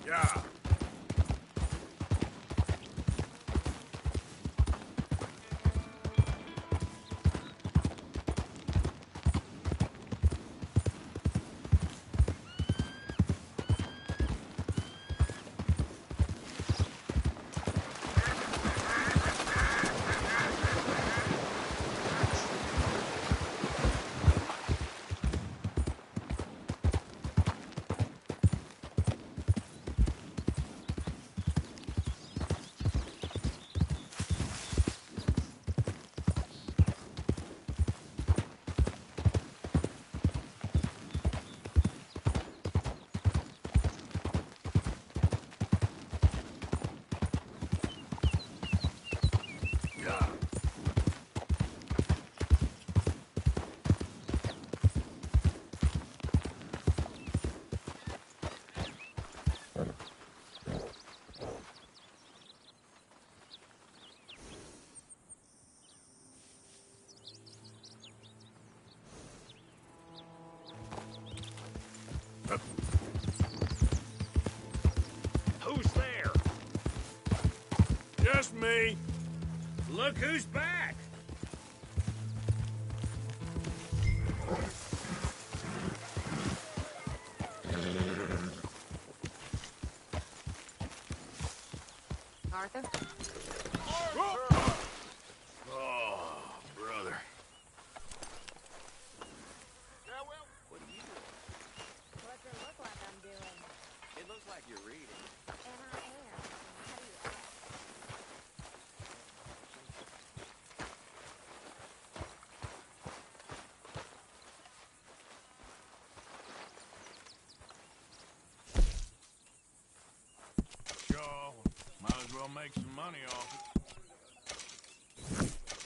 Yeah. Just me. Look who's back. Arthur? Oh, brother. What's it look like I'm doing? It looks like you're reading. And I am. How do you ask? Sure. Might as well make some money off it.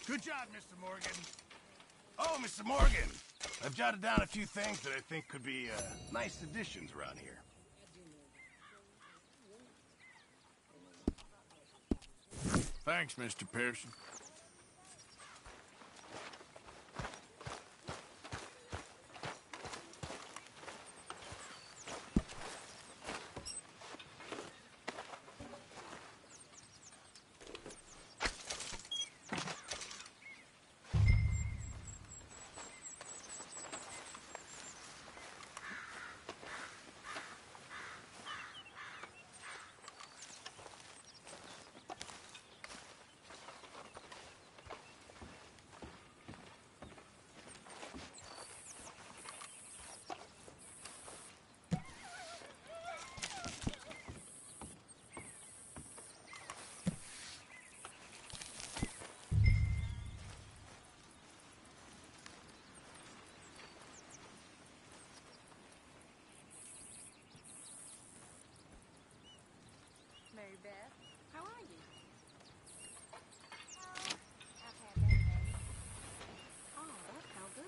Good job, Mr. Morgan. Oh, Mr. Morgan. I've jotted down a few things that I think could be nice additions around here. Thanks, Mr. Pearson. Mary Beth? How are you? I've had better days. Oh, that's how good.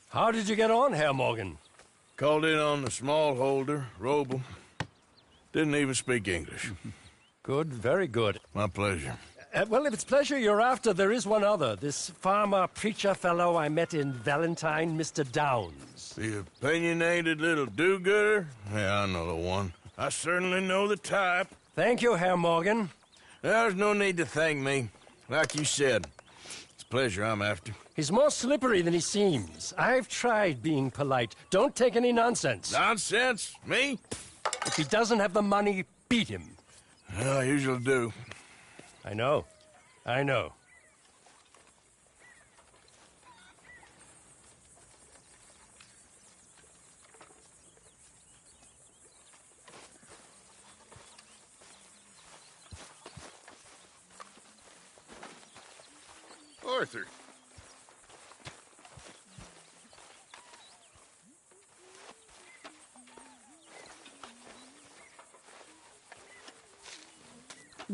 How did you get on, Herr Morgan? Called in on the smallholder, Roble. Didn't even speak English. Good, very good. My pleasure. Well, if it's pleasure you're after, there is one other. This farmer preacher fellow I met in Valentine, Mr. Downs. The opinionated little do-gooder? Yeah, I know the one. I certainly know the type. Thank you, Herr Morgan. There's no need to thank me. Like you said, it's pleasure I'm after. He's more slippery than he seems. I've tried being polite. Don't take any nonsense. Nonsense? Me? If he doesn't have the money, beat him. Well, I usually do. I know. I know. Arthur.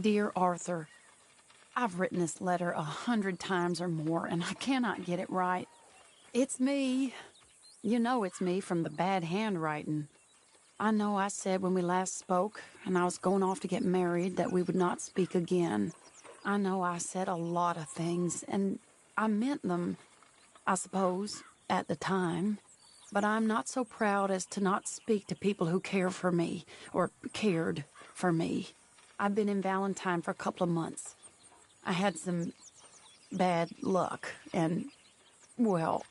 Dear Arthur, I've written this letter 100 times or more, and I cannot get it right. It's me. You know it's me from the bad handwriting. I know I said when we last spoke, and I was going off to get married, that we would not speak again. I know I said a lot of things, and I meant them, I suppose, at the time. But I'm not so proud as to not speak to people who care for me, or cared for me. I've been in Valentine for a couple of months. I had some bad luck, and, well,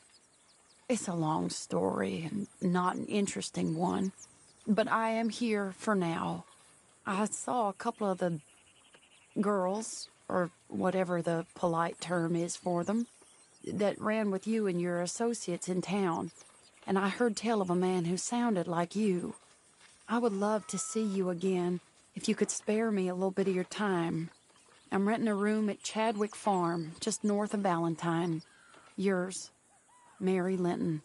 it's a long story and not an interesting one. But I am here for now. I saw a couple of the girls, or whatever the polite term is for them, that ran with you and your associates in town. And I heard tell of a man who sounded like you. I would love to see you again, if you could spare me a little bit of your time. I'm renting a room at Chadwick Farm, just north of Valentine. Yours, Mary Linton.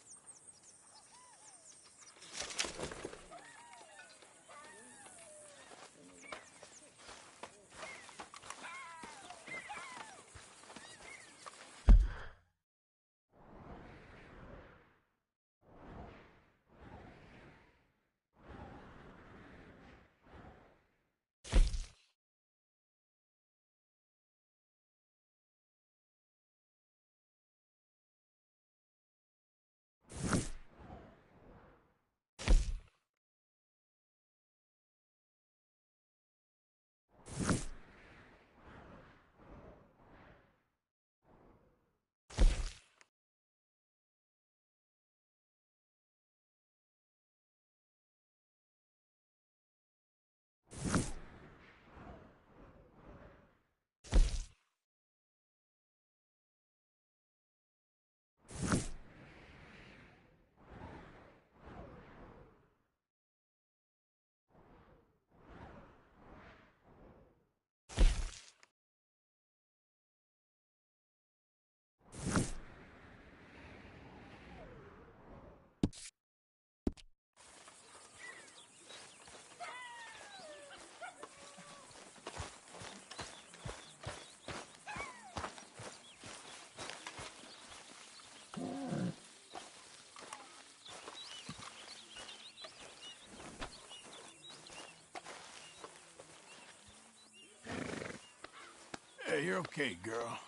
Yeah, you're okay, girl.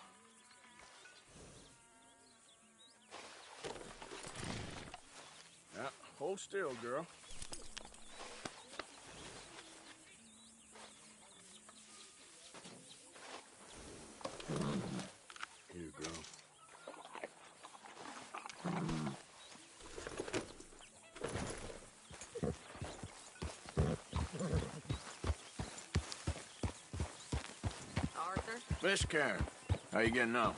Yeah, hold still, girl. Here, girl. Arthur? Miss Karen, how you getting on?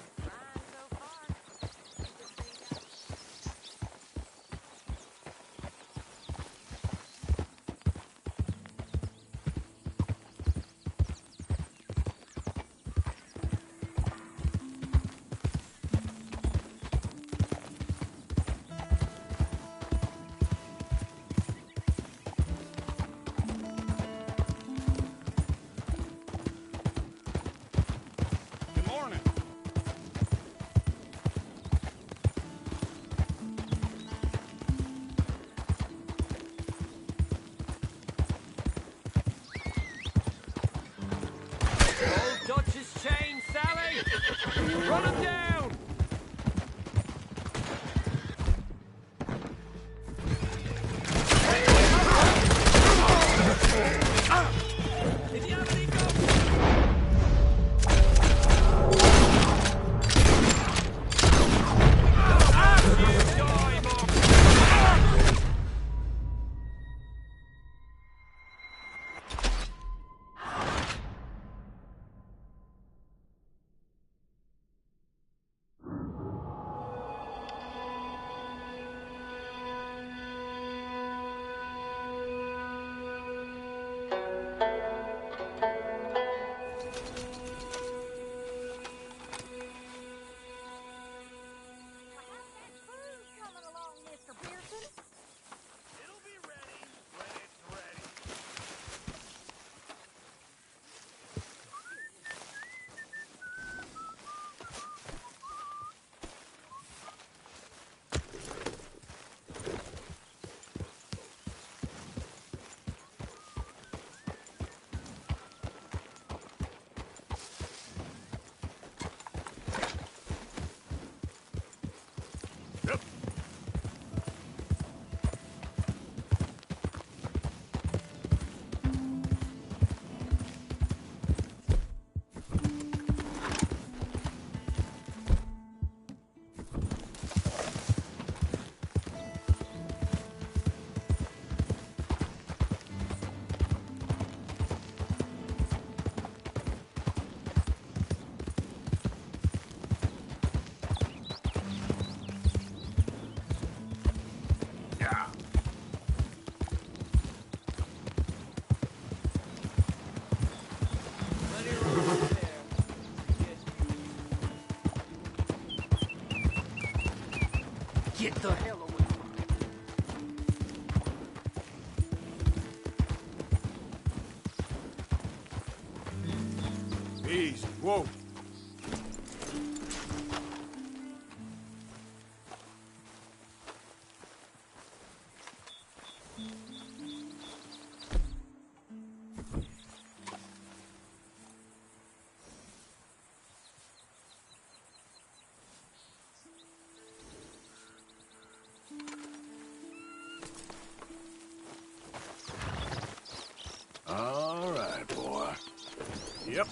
Good morning. Old Dutch's chain, Sally! Run him down! Did you have any Get the hell away from me. Easy. Whoa. All right, boy. Yep.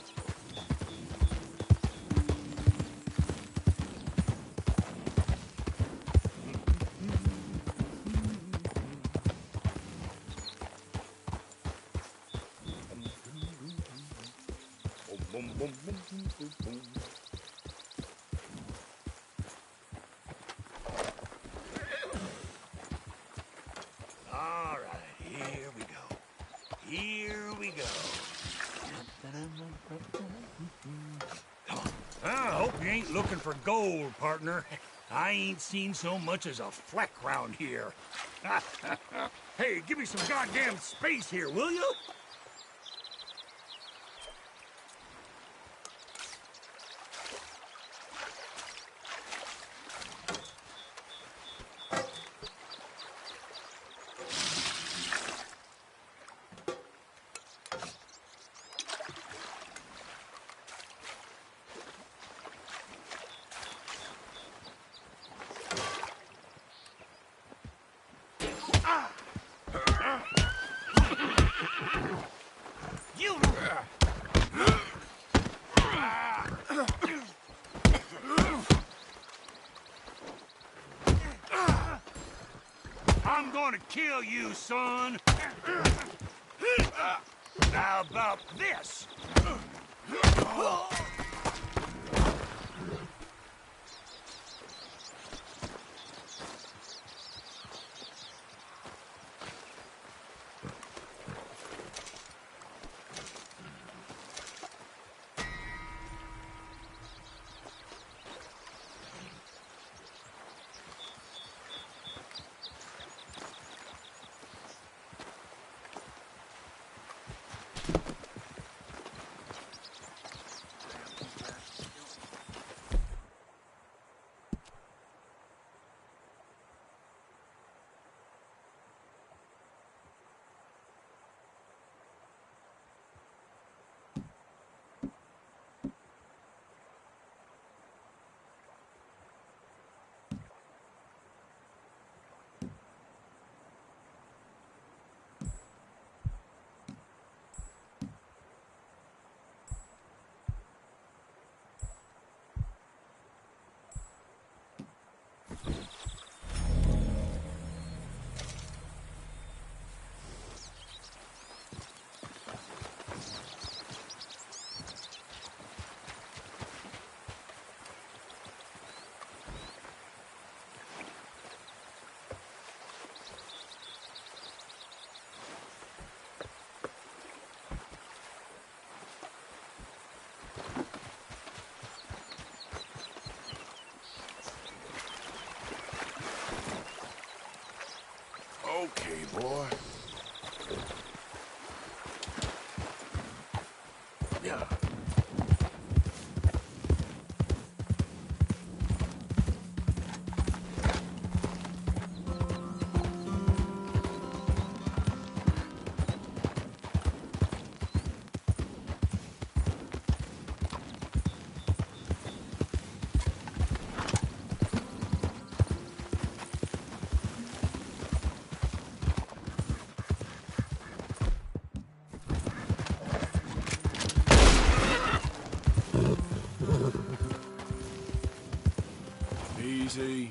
All right, here we go. Here we go. I hope you ain't looking for gold, partner. I ain't seen so much as a fleck round here. Hey, give me some goddamn space here, will you? kill you, son. How about this? Okay, boy. Yeah. Easy.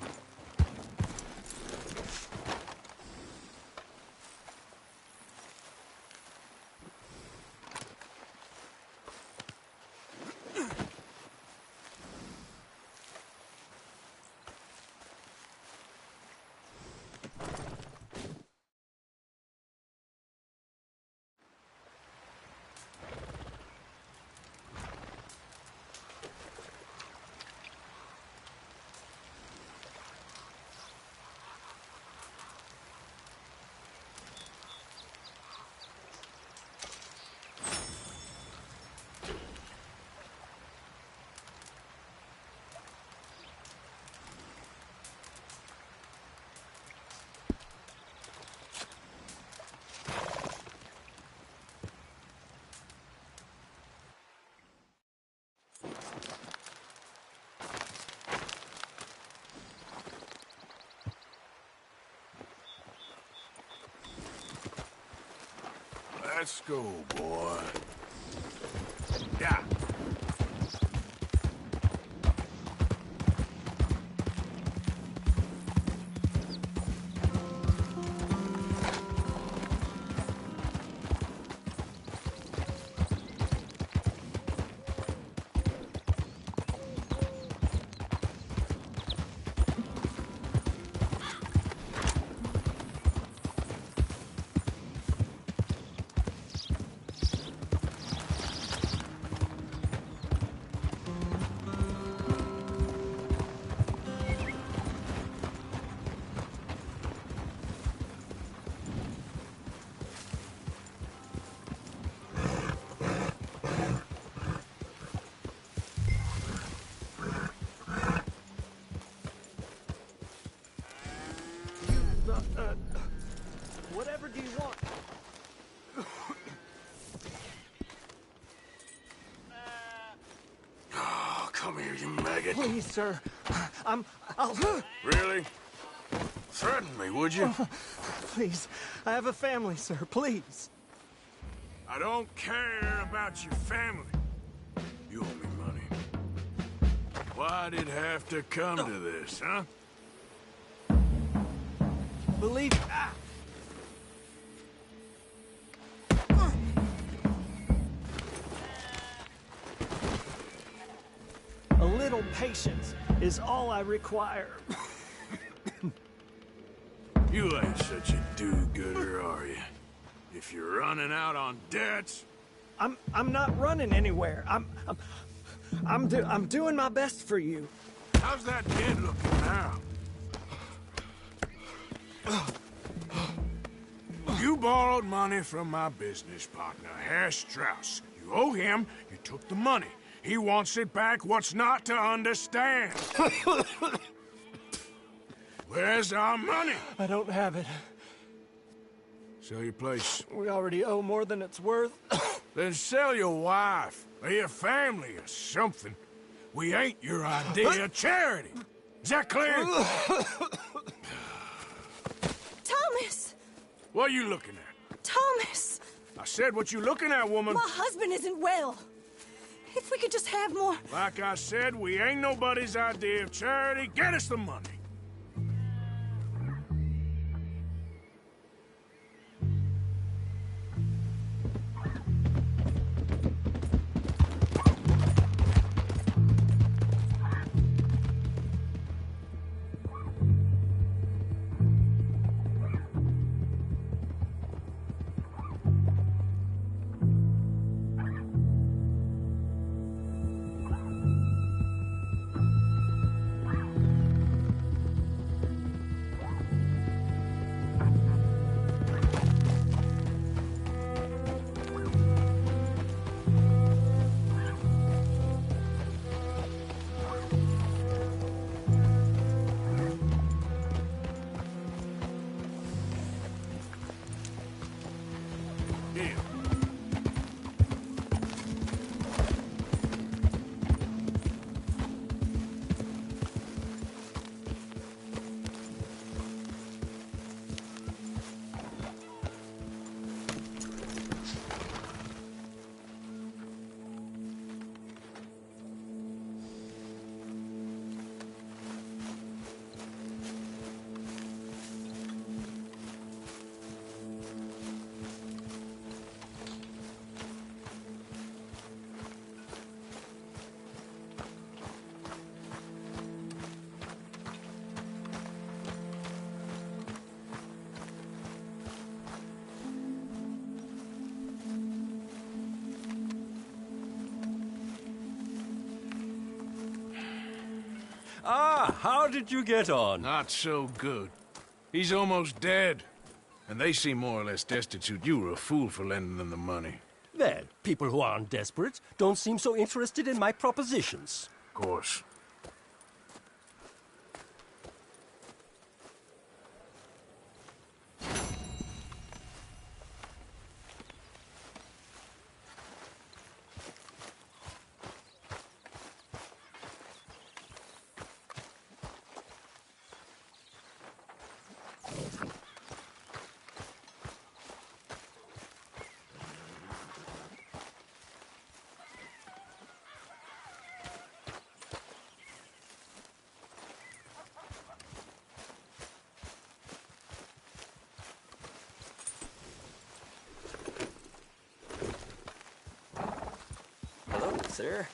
Let's go, boy. Yeah. Whatever do you want? Oh, come here, you maggot. Please, sir. I'll... Really? Threaten me, would you? Please. I have a family, sir. Please. I don't care about your family. You owe me money. Why'd it have to come to this, huh? Believe... patience is all I require. You ain't such a do-gooder, are you? If you're running out on debts... I'm not running anywhere. I'm doing my best for you. How's that kid looking now? You borrowed money from my business partner, Herr Strauss. You owe him, you took the money. He wants it back. What's not to understand? Where's our money? I don't have it. Sell your place. We already owe more than it's worth. Then sell your wife, or your family, or something. We ain't your idea of charity. Is that clear? Thomas! What are you looking at? Thomas! I said what you looking at, woman. My husband isn't well. If we could just have more... Like I said, we ain't nobody's idea of charity. Get us the money. Ah, how did you get on? Not so good. He's almost dead. And they seem more or less destitute. You were a fool for lending them the money. Well, people who aren't desperate don't seem so interested in my propositions. Of course. Hello, sir.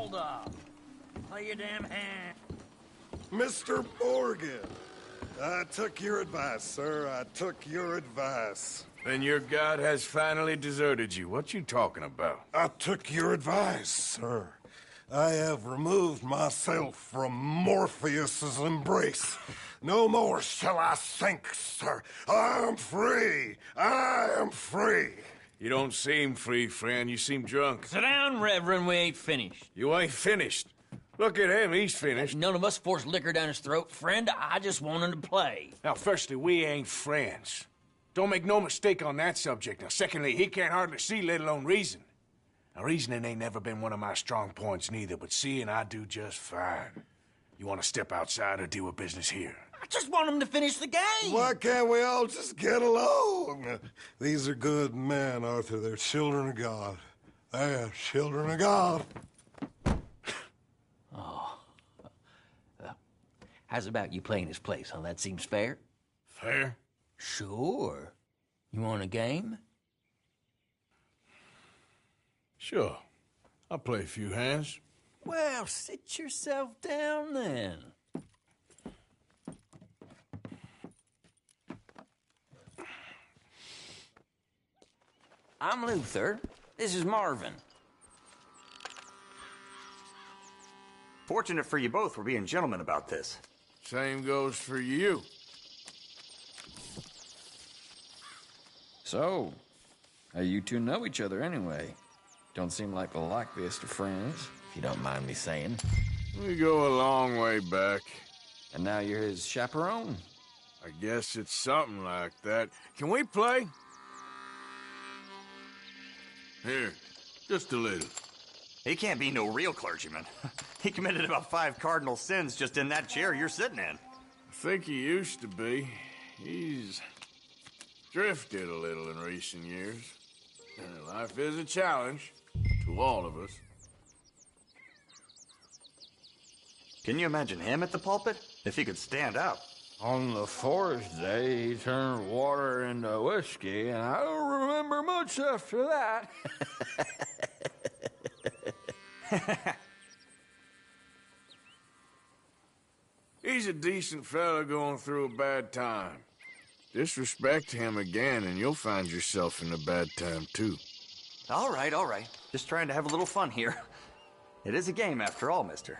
hold up. Play your damn hand. Mr. Morgan, I took your advice, sir. I took your advice. Then your god has finally deserted you. What you talking about? I took your advice, sir. I have removed myself from Morpheus's embrace. No more shall I sink, sir. I am free. I am free. You don't seem free, friend. You seem drunk. Sit down, Reverend. We ain't finished. You ain't finished. Look at him. He's finished. None of us forced liquor down his throat. Friend, I just want him to play. Now, firstly, we ain't friends. Don't make no mistake on that subject. Now, secondly, he can't hardly see, let alone reason. Now, reasoning ain't never been one of my strong points neither, but seeing I do just fine. You want to step outside or deal with business here? I just want him to finish the game. Why can't we all just get along? These are good men, Arthur. They're children of God. They are children of God. Oh. How's about you playing his place, huh? That seems fair? Fair? Sure. You want a game? Sure. I'll play a few hands. Well, sit yourself down then. I'm Luther. This is Marvin. Fortunate for you both we're being gentlemen about this. Same goes for you. So, how you two know each other anyway? Don't seem like the likeliest of friends, if you don't mind me saying. We go a long way back. And now you're his chaperone? I guess it's something like that. Can we play? Here, just a little. He can't be no real clergyman. He committed about 5 cardinal sins just in that chair you're sitting in. I think he used to be. He's drifted a little in recent years. Life is a challenge to all of us. Can you imagine him at the pulpit? If he could stand up. On the 4th day, he turned water into whiskey, and I don't remember much after that. He's a decent fella going through a bad time. Disrespect him again, and you'll find yourself in a bad time, too. All right, all right. Just trying to have a little fun here. It is a game, after all, mister.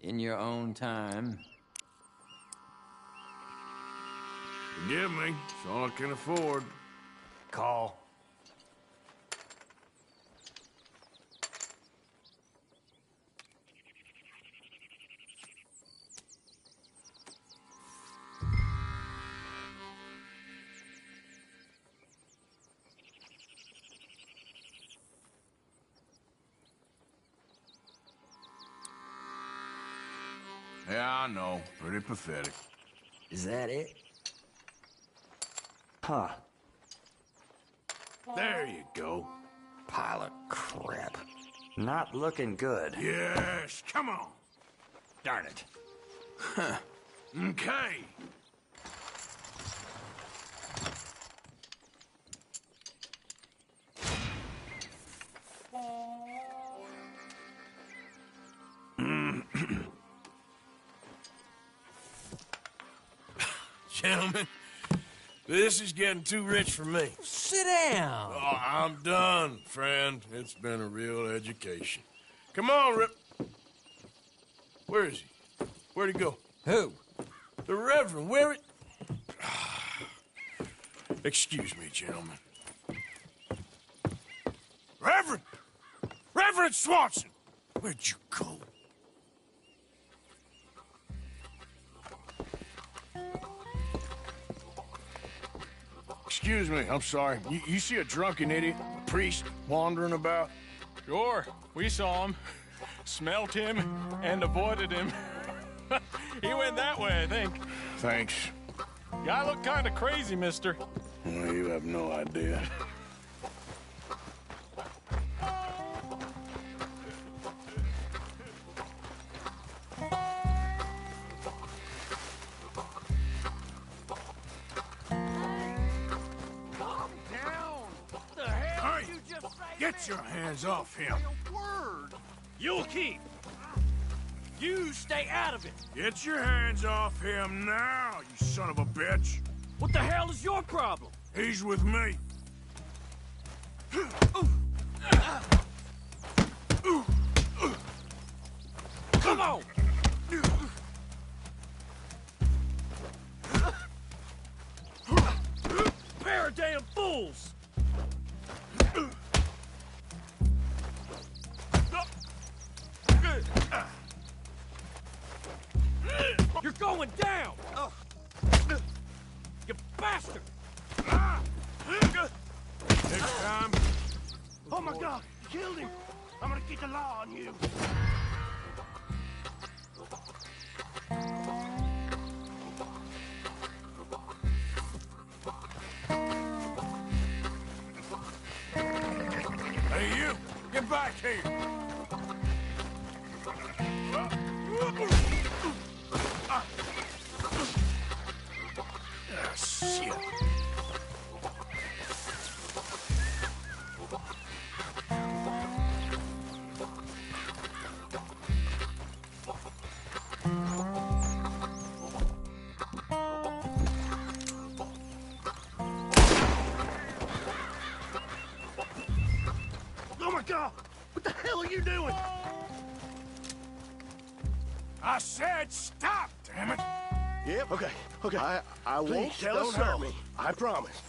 In your own time. Forgive me, it's all I can afford. Call. Yeah, I know. Pretty pathetic. Is that it? Huh. There you go. Pile of crap. Not looking good. Yes, come on. Darn it. Huh. Okay. Gentlemen, this is getting too rich for me. Sit down. Oh, I'm done, friend. It's been a real education. Come on, Rip. Where is he? Where'd he go? Who? The Reverend. Where it? Excuse me, gentlemen. Reverend! Reverend Swanson! Where'd you go? Excuse me, I'm sorry. You see a drunken idiot, a priest, wandering about? Sure, we saw him, smelt him, and avoided him. He went that way, I think. Thanks. Guy looked kind of crazy, mister. Well, you have no idea. Get your hands off him. Word. You'll keep. You stay out of it. Get your hands off him now, you son of a bitch. What the hell is your problem? He's with me. Come on. Pair of damn fools. You're going down! You bastard! Next time... Oh my God, you killed him! I'm gonna get the law on you. Hey, you! Get back here! Shit. Oh my God! What the hell are you doing? I said stop, damn it! Yep. Okay. I Please, won't. tell Don't us hurt so. me. I promise.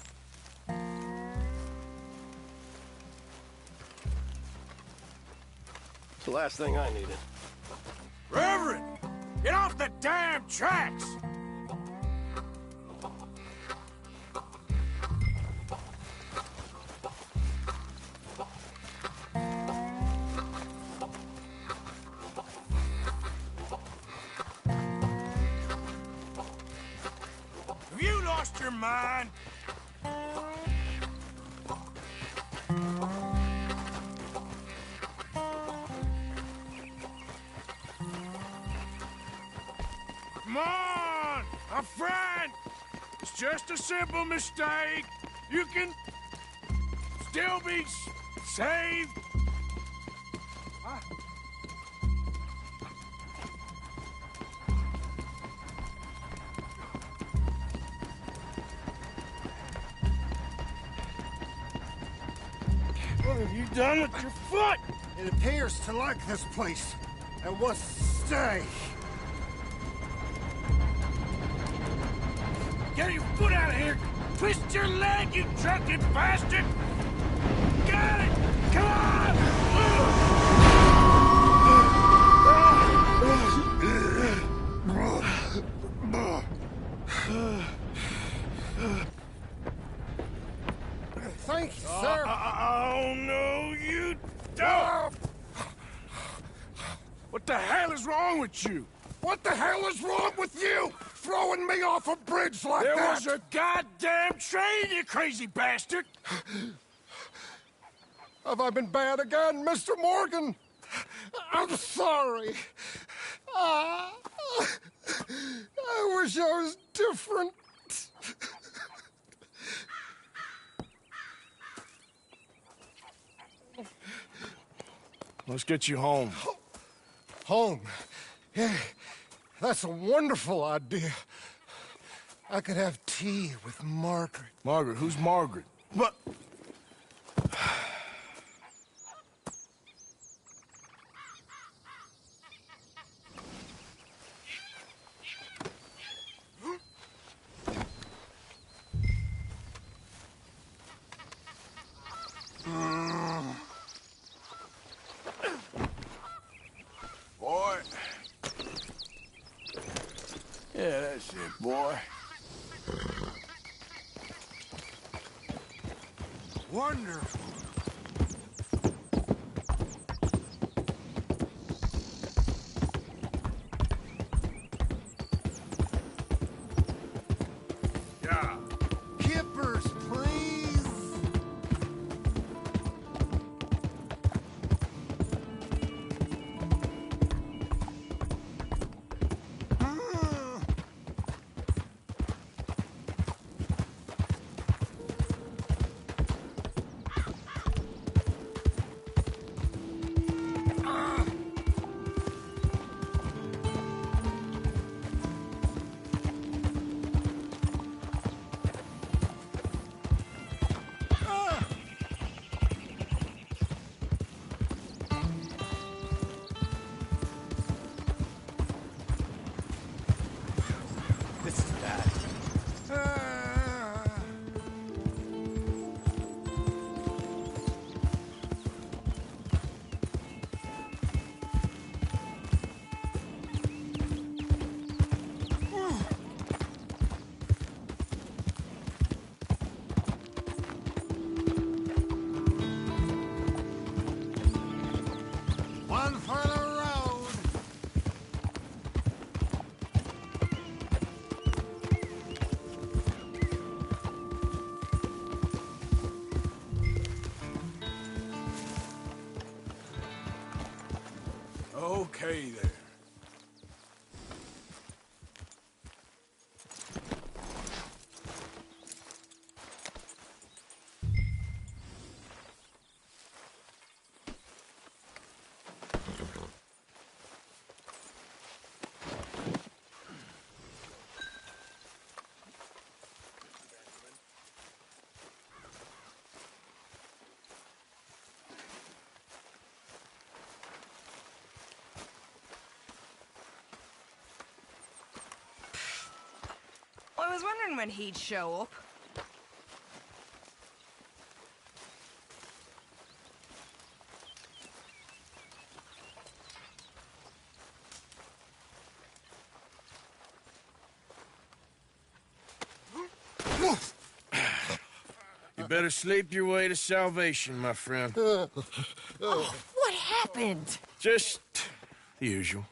It's the last thing I needed. Reverend! Get off the damn tracks! Have you lost your mind? Come on! A friend! It's just a simple mistake. You can still be saved. What have you done with your foot? It appears to like this place and wants to stay. Get your foot out of here! Twist your leg, you drunken bastard! Got it! Come on! Thank you, sir. Oh, no, you don't! What the hell is wrong with you? What the hell is wrong with you? Throwing me off a bridge like There that? was a goddamn train, you crazy bastard! Have I been bad again, Mr. Morgan? I'm sorry. I wish I was different. Let's get you home. Home? Yeah, that's a wonderful idea. I could have tea with Margaret. Margaret? Who's Margaret? What? Boy. Yeah, that's it, boy. Wonderful. Okay, there. I was wondering when he'd show up. You better sleep your way to salvation, my friend. Oh, what happened? Just the usual.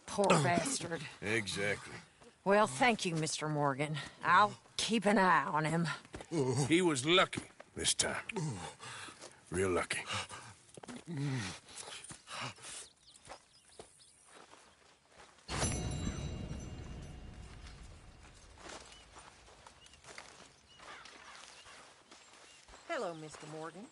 Poor bastard. Exactly. Well, thank you, Mr. Morgan. I'll keep an eye on him. He was lucky this time. Real lucky. Hello, Mr. Morgan.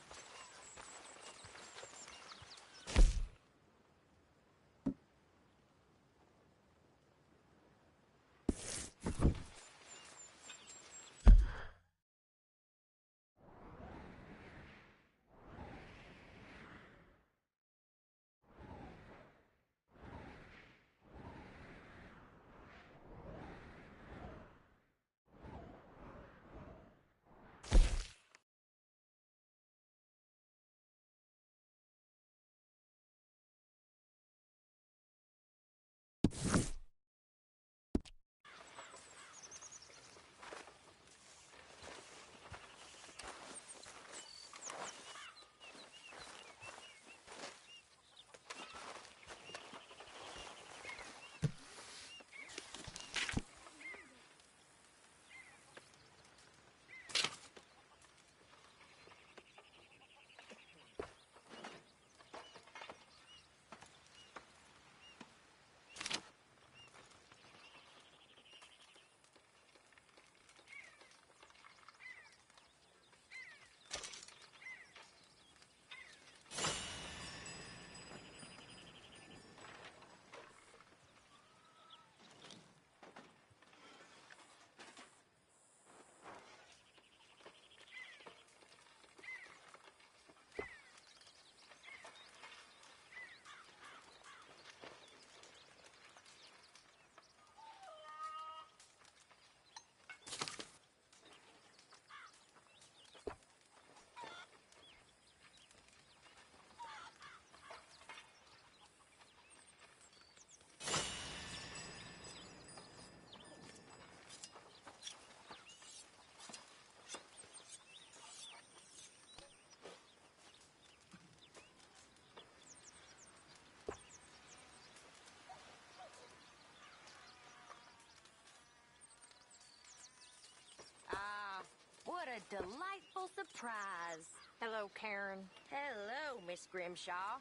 What a delightful surprise. Hello, Karen. Hello, Miss Grimshaw.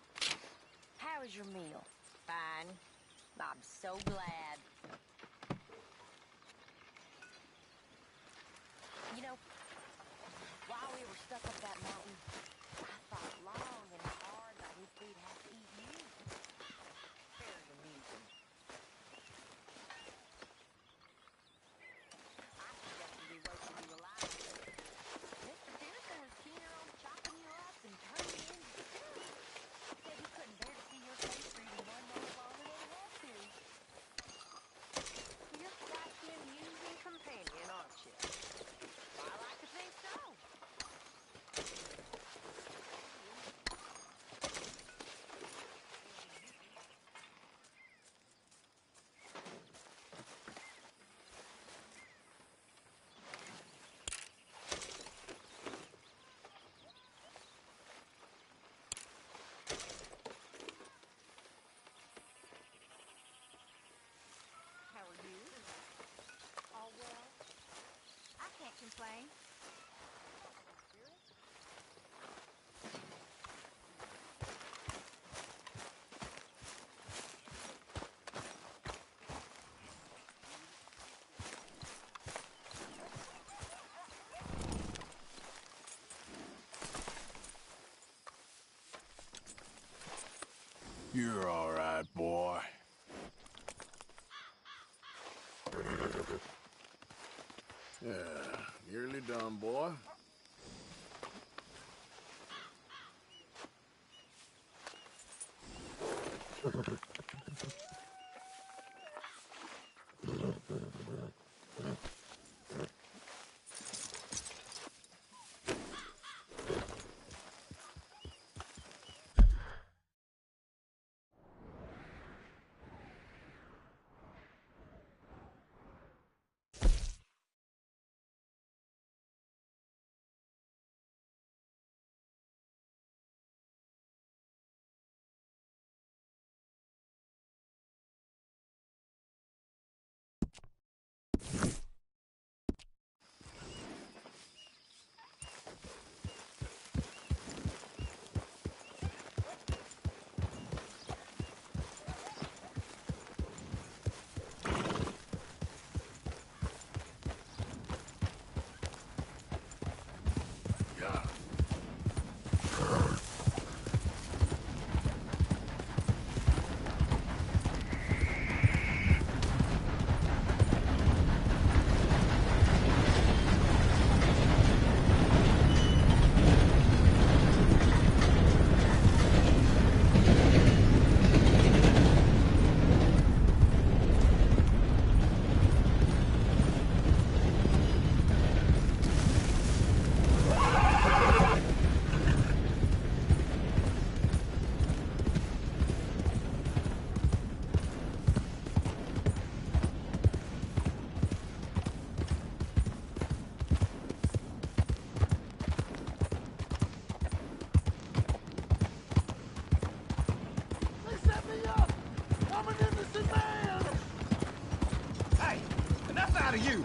How was your meal? Fine. I'm so glad. You know, while we were stuck up that mountain, I thought long and hard about if we'd have to eat you. Very amusing. I suggested we roasted you alive. Mr. Pearson was keener on chopping you up and turning you into stew. Said he couldn't bear to see your face for even 1 minute longer than he had to. You're quite the amusing companion, aren't you? I like to think so. You're all right, boy. Yeah, nearly done, boy. They set me up! I'm an innocent man! Hey, enough out of you!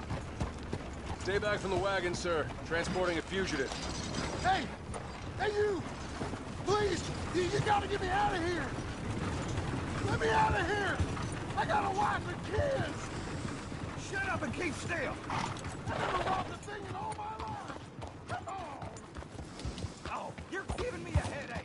Stay back from the wagon, sir. Transporting a fugitive. Hey! Hey, you! Please! You gotta get me out of here! Let me out of here! I got a wife and kids! Shut up and keep still! I never robbed a thing in all my life! Come on! Oh, you're giving me a headache!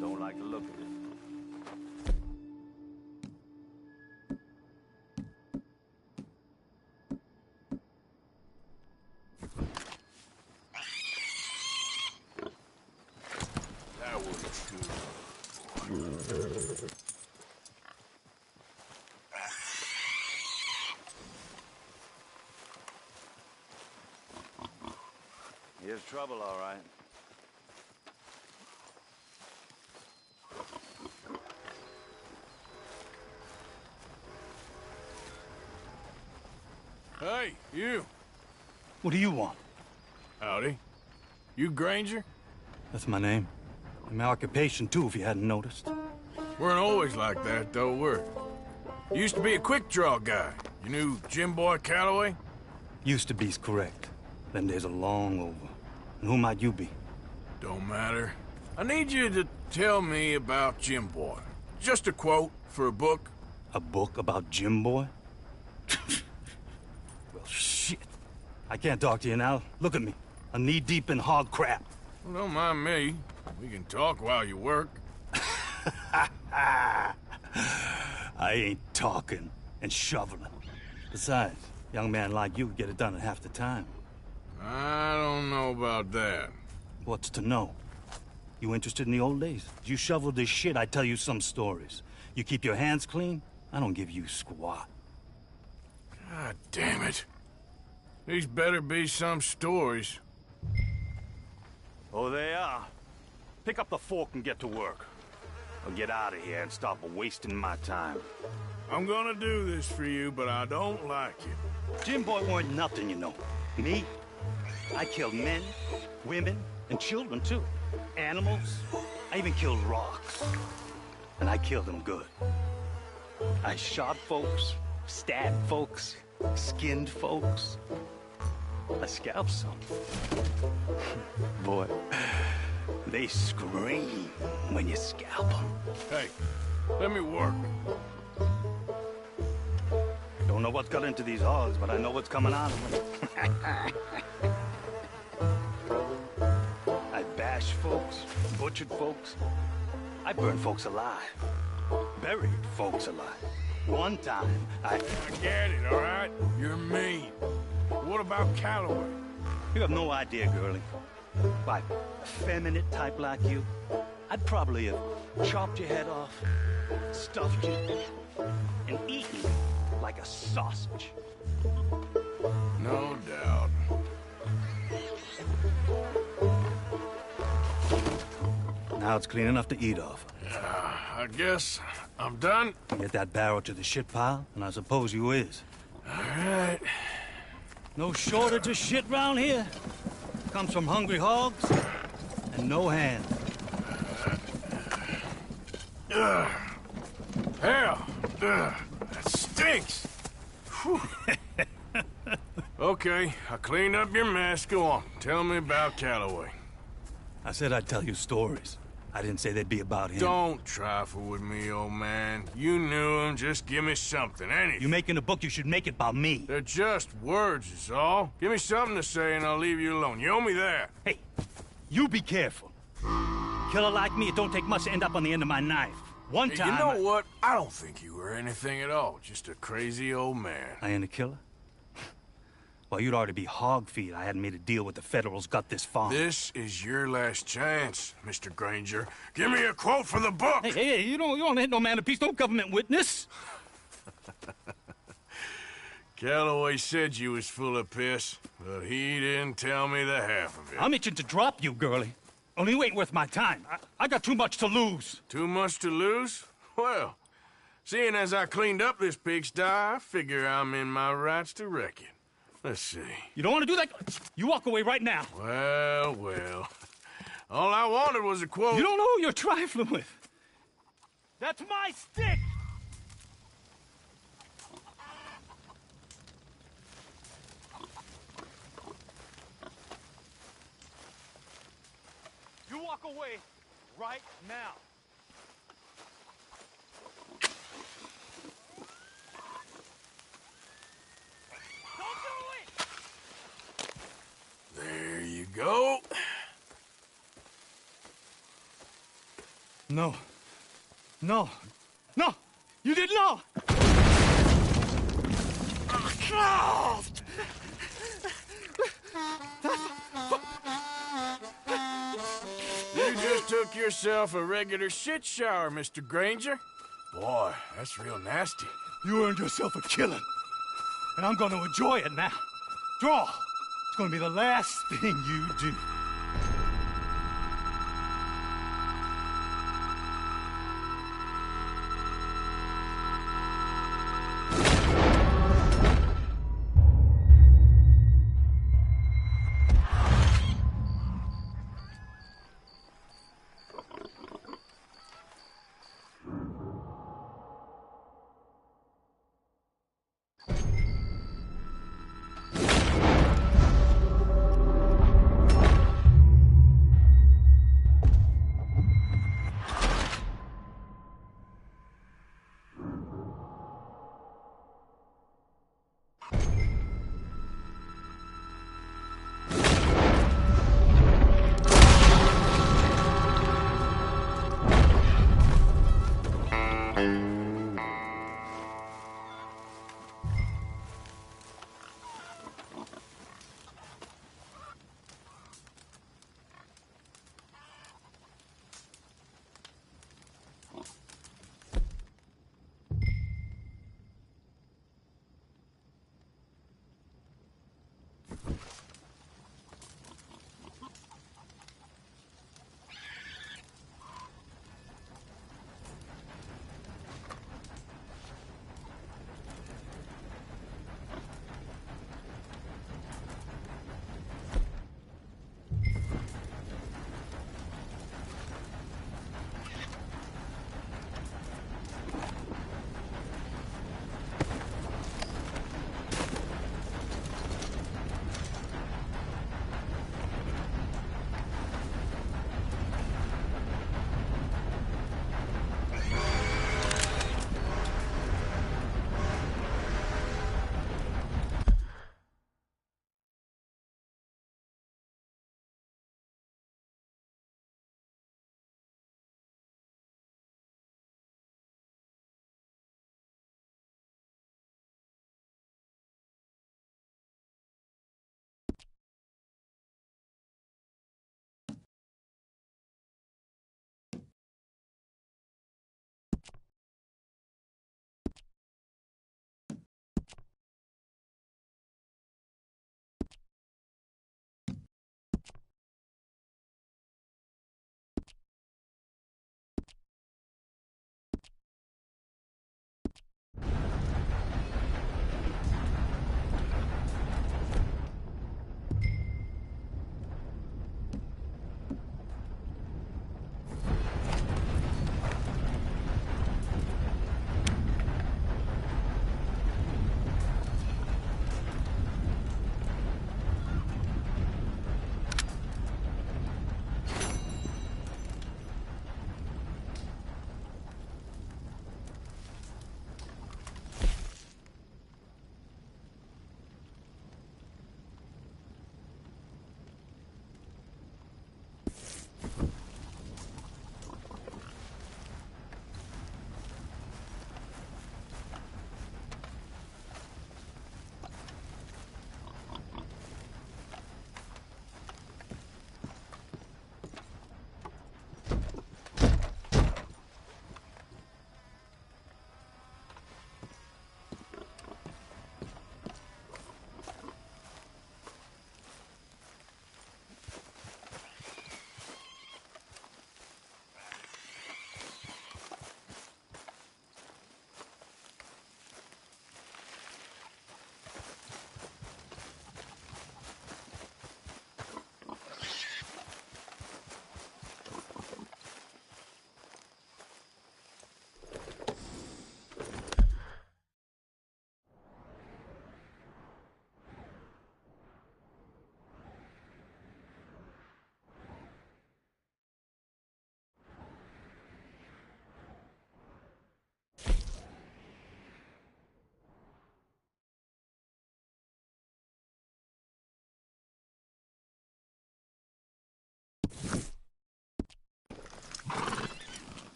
Don't like the look of it. That was good. Here's trouble, all right. Hey, you. What do you want? Howdy. You Granger? That's my name. And my occupation, too, if you hadn't noticed. Weren't always like that, though, were you? Used to be a quick-draw guy. You knew Jim Boy Calloway? Used to be's correct. Then there's a long over. And who might you be? Don't matter. I need you to tell me about Jim Boy. Just a quote for a book. A book about Jim Boy? Well, shit. I can't talk to you now. Look at me. I'm knee-deep in hog crap. Well, don't mind me. We can talk while you work. I ain't talking and shoveling. Besides, a young man like you could get it done in half the time. I don't know about that. What's to know? You interested in the old days? You shovel this shit, I tell you some stories. You keep your hands clean, I don't give you squat. God damn it. These better be some stories. Oh, they are. Pick up the fork and get to work. Or get out of here and stop wasting my time. I'm gonna do this for you, but I don't like it. Jim Boy weren't nothing, you know. Me? I killed men, women, and children, too. Animals. I even killed rocks. And I killed them good. I shot folks, stabbed folks, skinned folks. I scalped some. Boy, they scream when you scalp them. Hey, let me work. Don't know what's got into these hogs, but I know what's coming out of them. I bashed folks, butchered folks. I burned folks alive. Buried folks alive. One time, I get it, all right? You're mean. What about Calloway? You have no idea, girlie. Why, a feminine type like you, I'd probably have chopped your head off, stuffed you, and eaten you like a sausage. No doubt. Now it's clean enough to eat off. I guess I'm done. Get that barrel to the shit pile, and I suppose you is. All right. No shortage of shit round here. Comes from hungry hogs and no hands. Hell, that stinks. Okay, I cleaned up your mess. Go on, tell me about Calloway. I said I'd tell you stories. I didn't say they'd be about him. Don't trifle with me, old man. You knew him. Just give me something, anything. You making a book, you should make it about me. They're just words, is all. Give me something to say and I'll leave you alone. You owe me that. Hey, you be careful. Killer like me, it don't take much to end up on the end of my knife. One time... You know what? I don't think you were anything at all. Just a crazy old man. I ain't a killer? Well, you'd already be hog feed. I hadn't made a deal with the Federals, got this far. This is your last chance, Mr. Granger. Give me a quote for the book. Hey, you don't hit no man of peace, no government witness. Calloway said you was full of piss, but he didn't tell me the half of it. I'm itching to drop you, girlie. Only you ain't worth my time. I got too much to lose. Too much to lose? Well, seeing as I cleaned up this pigsty, I figure I'm in my rights to wreck it. Let's see. You don't want to do that? You walk away right now. Well, well. All I wanted was a quote. You don't know who you're trifling with. That's my stick! You walk away right now. There you go. No. No. No! You didn't know! You just took yourself a regular shit shower, Mr. Granger. Boy, that's real nasty. You earned yourself a killing. And I'm gonna enjoy it now. Draw! It's gonna be the last thing you do.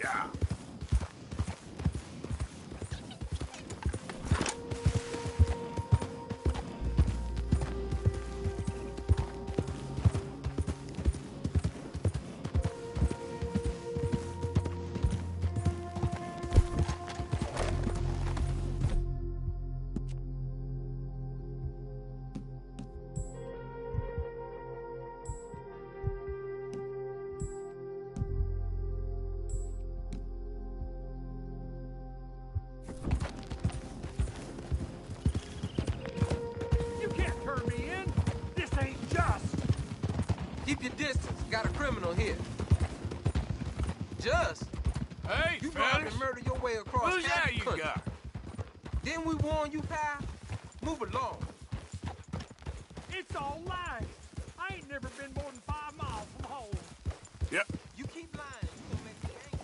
Yeah. You can't turn me in. This ain't just. Keep your distance. Got a criminal here. Just? Hey, you fellas. robbed and murdered your way across Who's half that the you country. got? Didn't we warn you, pal? Move along. It's all lies. I ain't never been more than 5 miles from home. Yep. You keep lying, you gonna make me angry.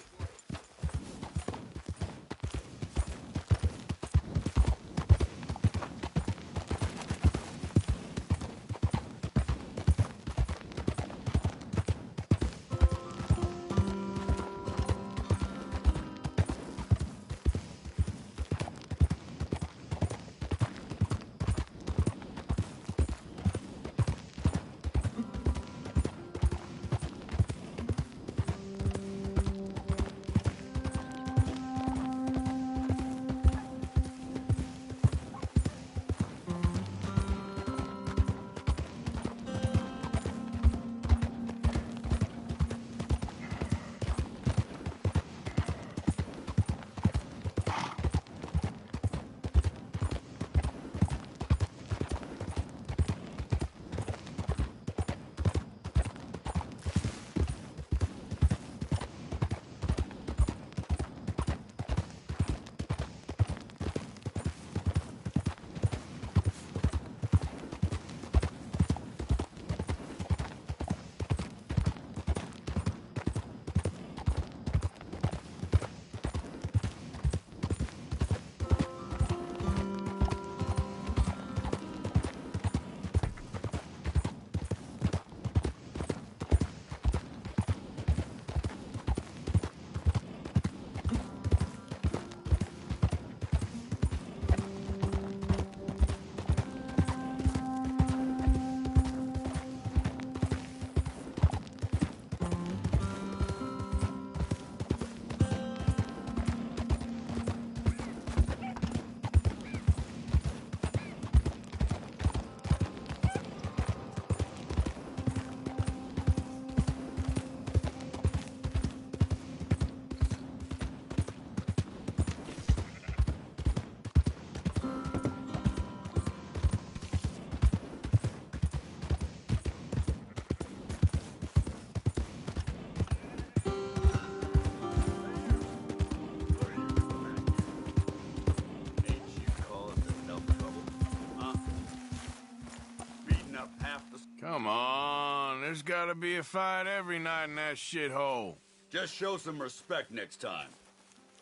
Come on, there's gotta be a fight every night in that shithole. Just show some respect next time.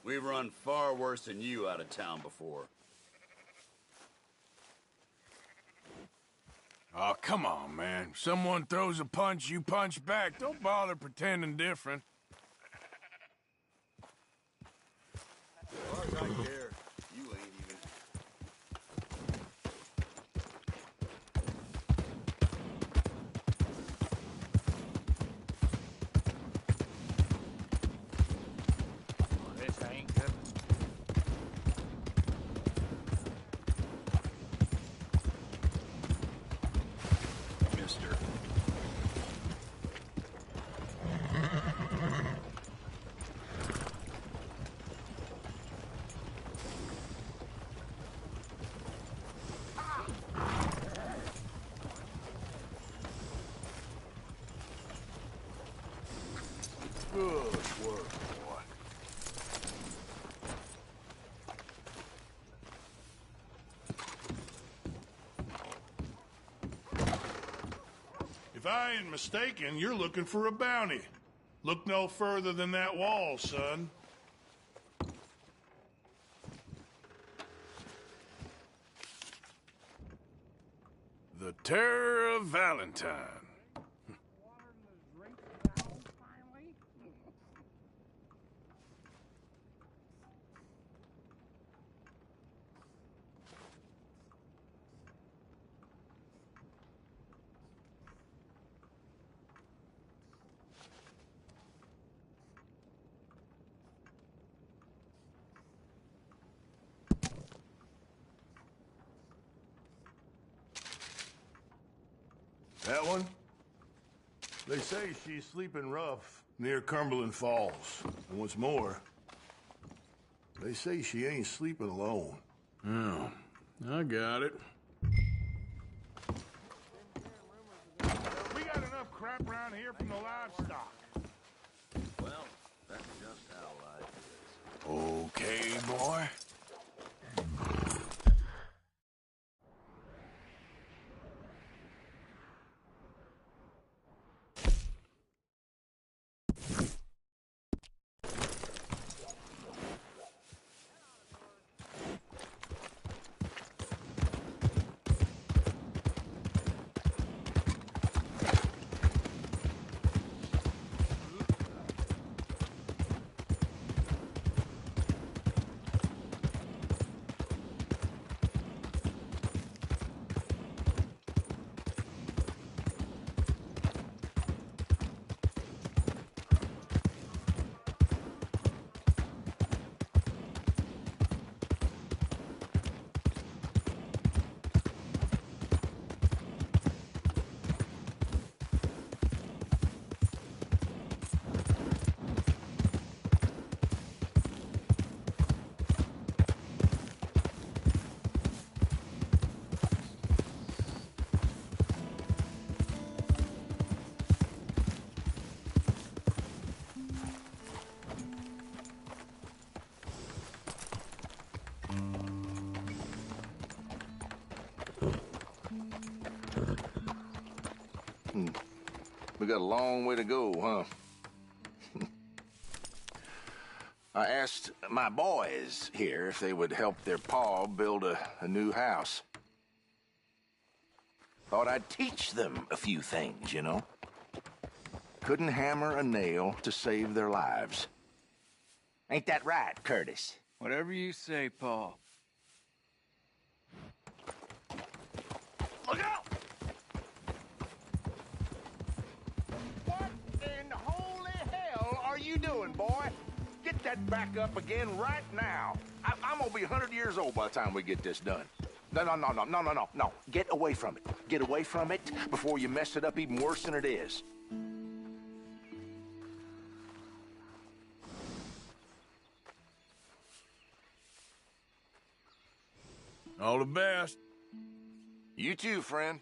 We've run far worse than you out of town before. Oh, come on, man. Someone throws a punch, you punch back. Don't bother pretending different. As far as I care, you ain't even... This ain't good. Mister. Good work, boy. If I ain't mistaken, you're looking for a bounty. Look no further than that wall, son. The Terror of Valentine. That one? They say she's sleeping rough near Cumberland Falls. And what's more, they say she ain't sleeping alone. Oh, I got it. We got enough crap around here from the livestock. Well, that's just how life is. Okay, boy. We got a long way to go, huh? I asked my boys here if they would help their pa build a new house. Thought I'd teach them a few things, you know? Couldn't hammer a nail to save their lives. Ain't that right, Curtis? Whatever you say, Paul. Look out! What in holy hell are you doing, boy? Get that back up again right now. I'm gonna be 100 years old by the time we get this done. No. Get away from it. Get away from it before you mess it up even worse than it is. All the best. You too, friend.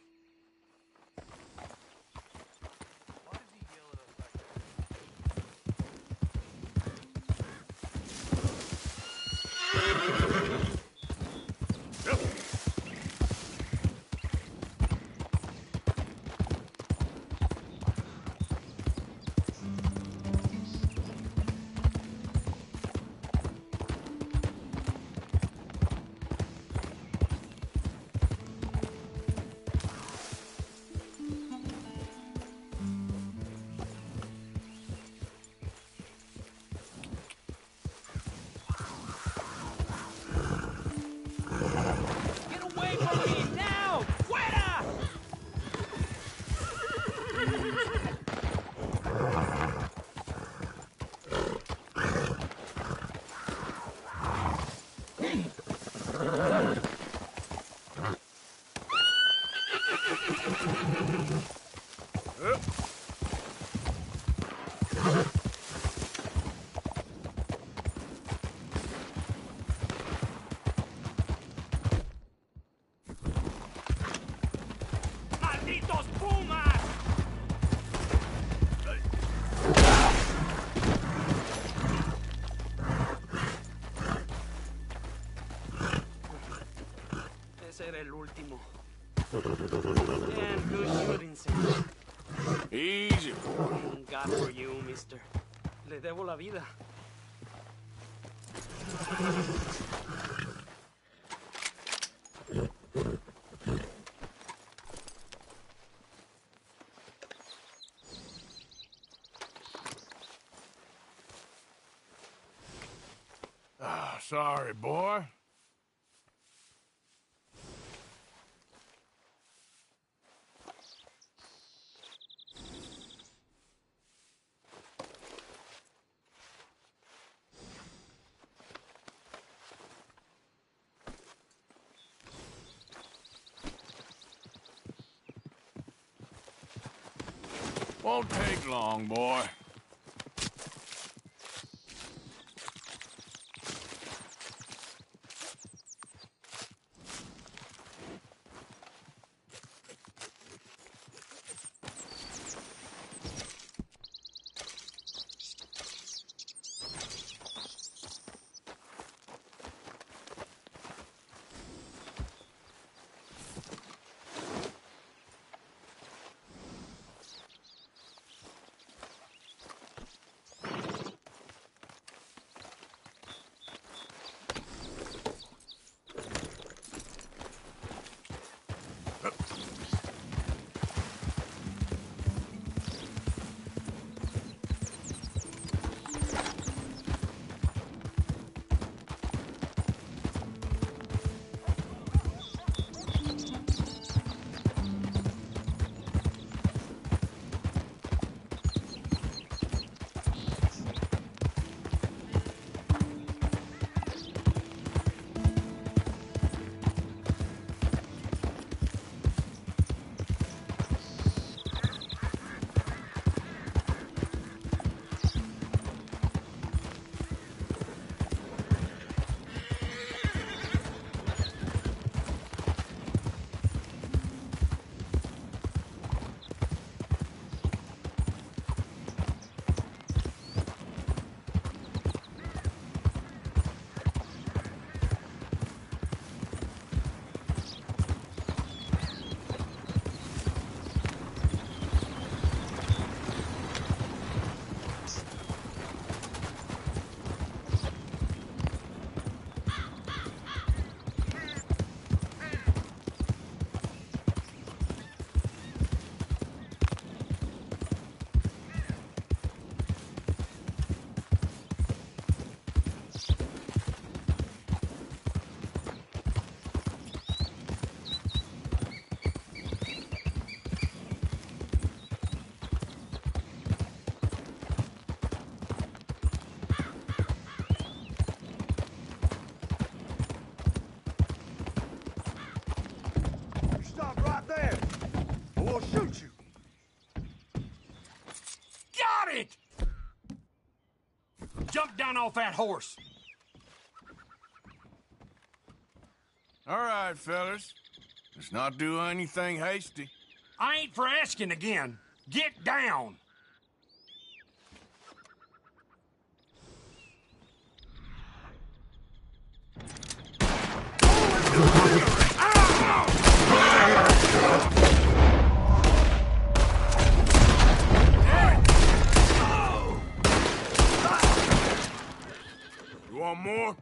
¡Malditos pumas! Ese era el último. And good shooting, señor. Easy, boy. God for you, mister. Le debo la vida. Sorry, boy. Won't take long, boy. Stop right there, or we'll shoot you. Got it! Jump down off that horse. All right, fellas. Let's not do anything hasty. I ain't for asking again. Get down. You want more?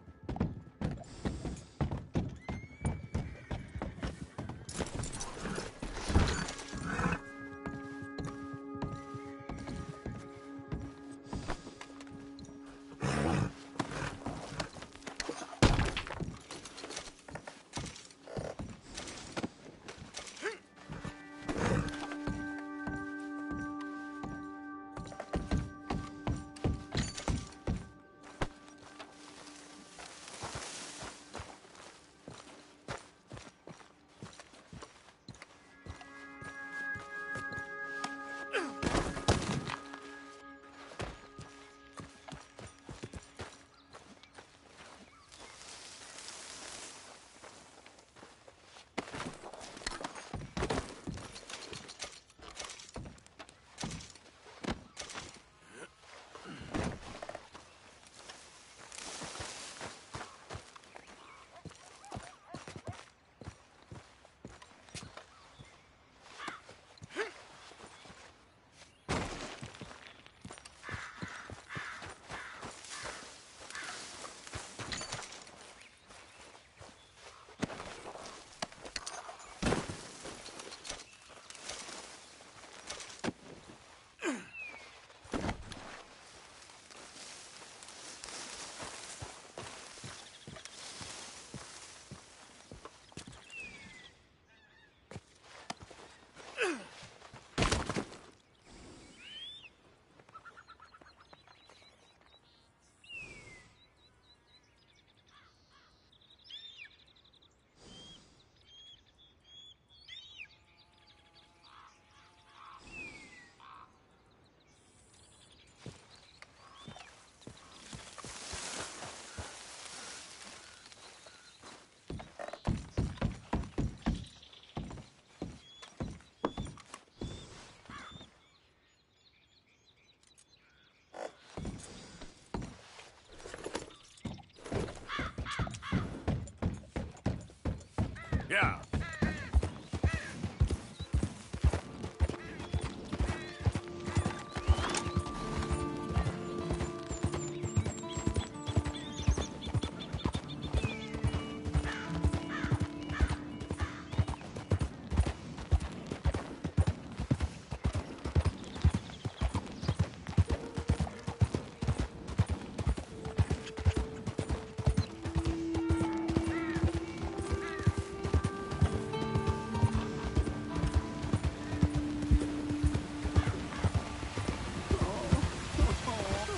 Yeah.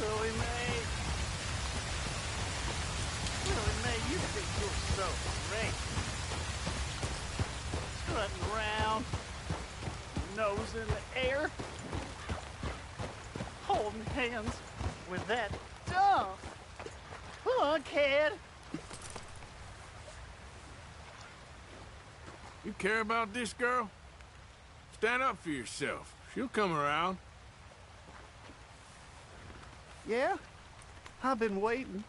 Really, mate? Really, mate, you think you're so great. Strutting around, nose in the air, holding hands with that dumb punkhead. You care about this girl? Stand up for yourself. She'll come around. Yeah? I've been waiting.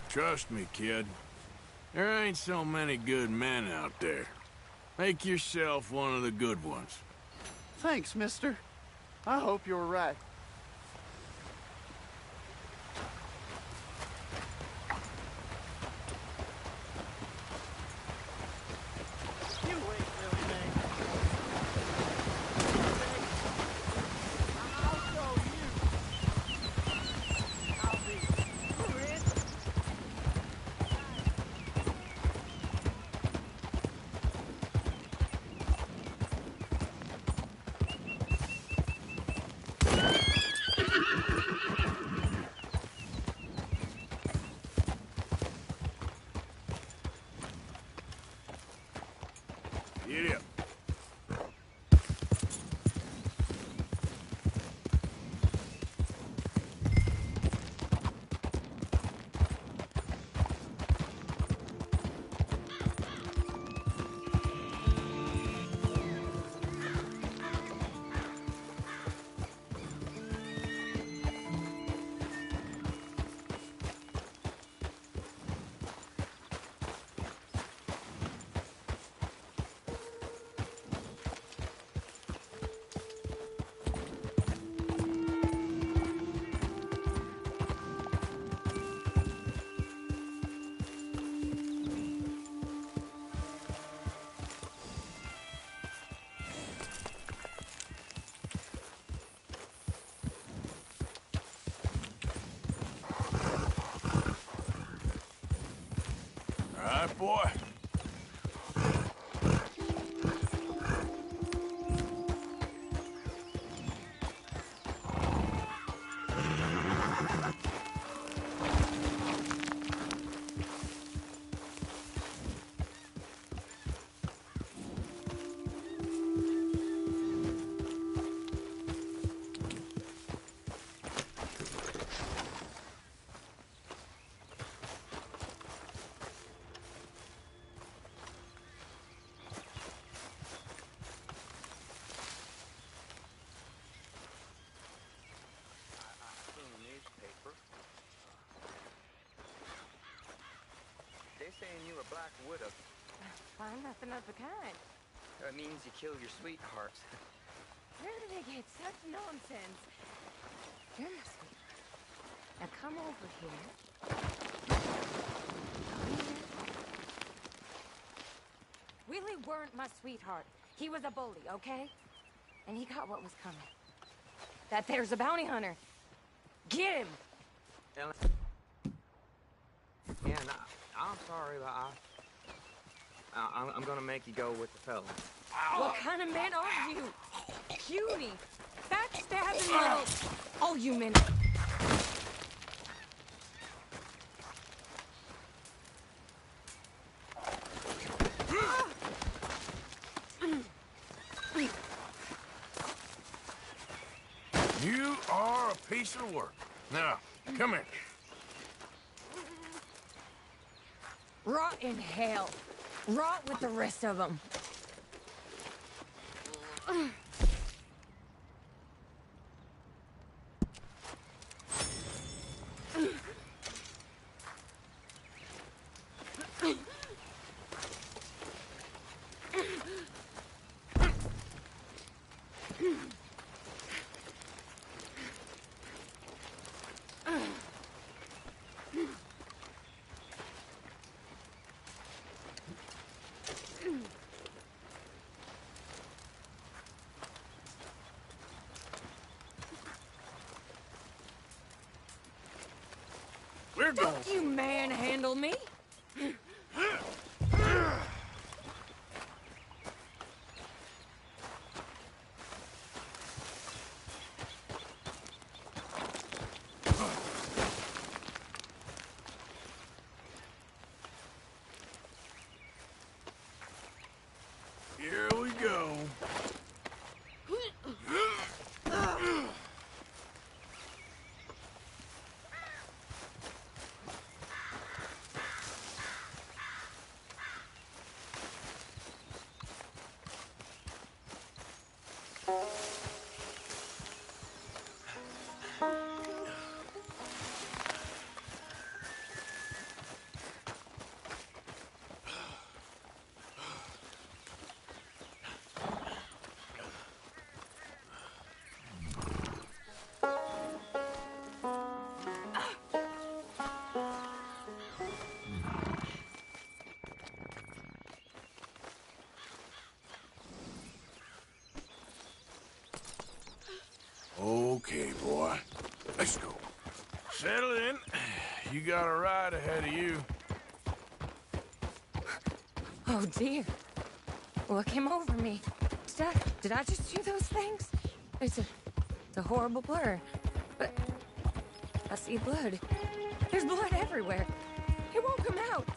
Trust me, kid. There ain't so many good men out there. Make yourself one of the good ones. Thanks, mister. I hope you're right. You wait, Willie Mae. I'll show you. I'll be rich. Get up. All right, boy. They saying you a black widow. Find nothing of the kind. That means you kill your sweethearts. Where do they get such nonsense? You're my sweetheart. Now come over here. Willie weren't my sweetheart. He was a bully, okay? And he got what was coming. That there's a bounty hunter. Get him! Ellen. Yeah, no, I'm sorry, but I'm gonna make you go with the fellas. What kind of man are you? Puny, backstabbing little... Oh, you men... You are a piece of work. Now, come here. Rot in hell. Rot with the rest of them. We're going. Don't you manhandle me! Here we go. Okay, boy. Let's go. Settle in. You got a ride ahead of you. Oh, dear. What came over me? Did I just do those things? It's a horrible blur. But I see blood. There's blood everywhere. It won't come out.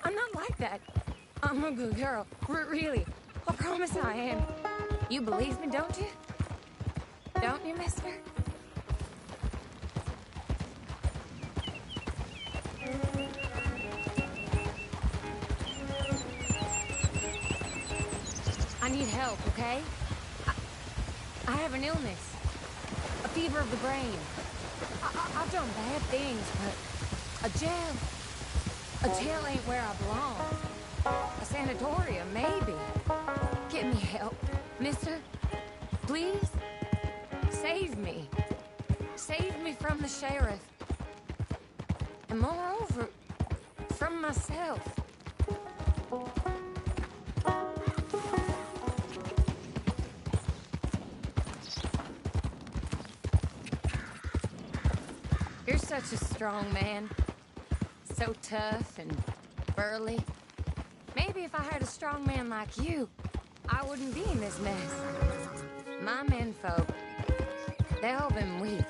I'm not like that. I'm a good girl. Really. I promise I am. You believe me, don't you? Don't you, mister? I need help, okay? I have an illness. A fever of the brain. I've done bad things, but a jail ain't where I belong. A sanatorium, maybe. Get me help, mister. Please? Save me. Save me from the sheriff. And moreover, from myself. You're such a strong man. So tough and burly. Maybe if I had a strong man like you, I wouldn't be in this mess. My menfolk, they all been weak.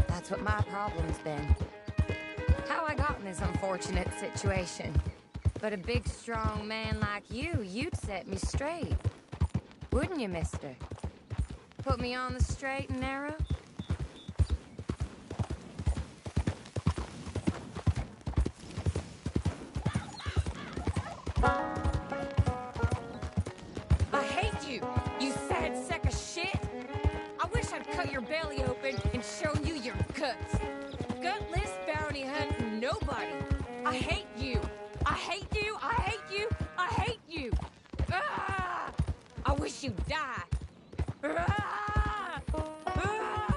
That's what my problem's been. How I got in this unfortunate situation. But a big, strong man like you, you'd set me straight. Wouldn't you, mister? Put me on the straight and narrow? I hate you, you sad sack of shit! I wish I'd cut your belly open and show you your guts. Gutless, bounty hunting nobody. I hate you. I hate you. I hate you. I hate you. Ah! I wish you'd die. Ah! Ah!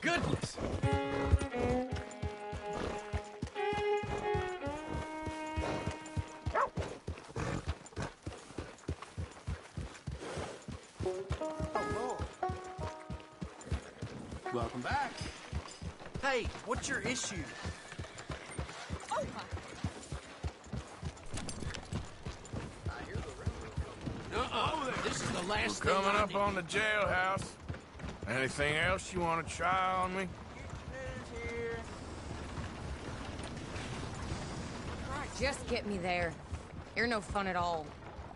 Goodness! Welcome back. Hey, what's your issue? Oh, my. This is the last We're thing coming I up need. on the jailhouse. Anything else you want to try on me? Right, just get me there. You're no fun at all.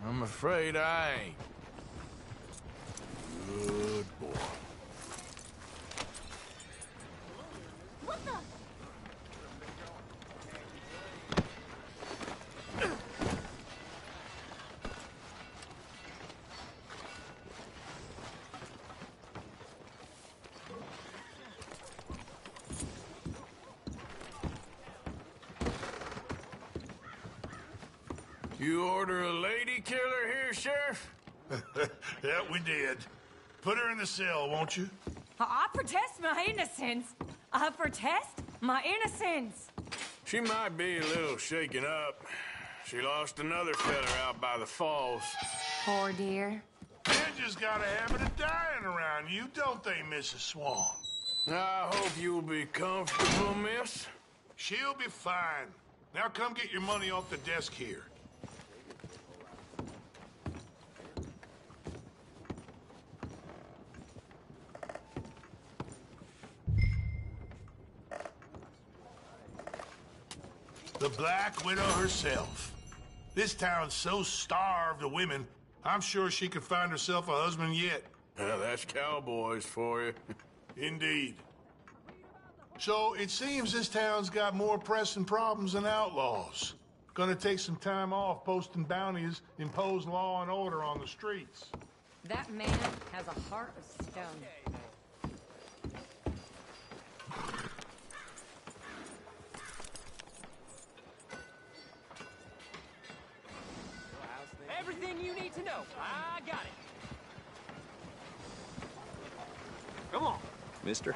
I'm afraid I ain't. Good boy. What the? You order a lady killer here, Sheriff? Yeah, we did. Put her in the cell, won't you? I protest my innocence. I protest my innocence. She might be a little shaken up. She lost another fella out by the falls. Poor dear. Ninjas got a habit of dying around you, don't they, Mrs. Swan? I hope you'll be comfortable, miss. She'll be fine. Now come get your money off the desk here. The Black Widow herself. This town's so starved of women, I'm sure she could find herself a husband yet. That's cowboys for you. Indeed. So it seems this town's got more pressing problems than outlaws. Gonna take some time off posting bounties, impose law and order on the streets. That man has a heart of stone. Everything you need to know, I got it. Come on. Mister?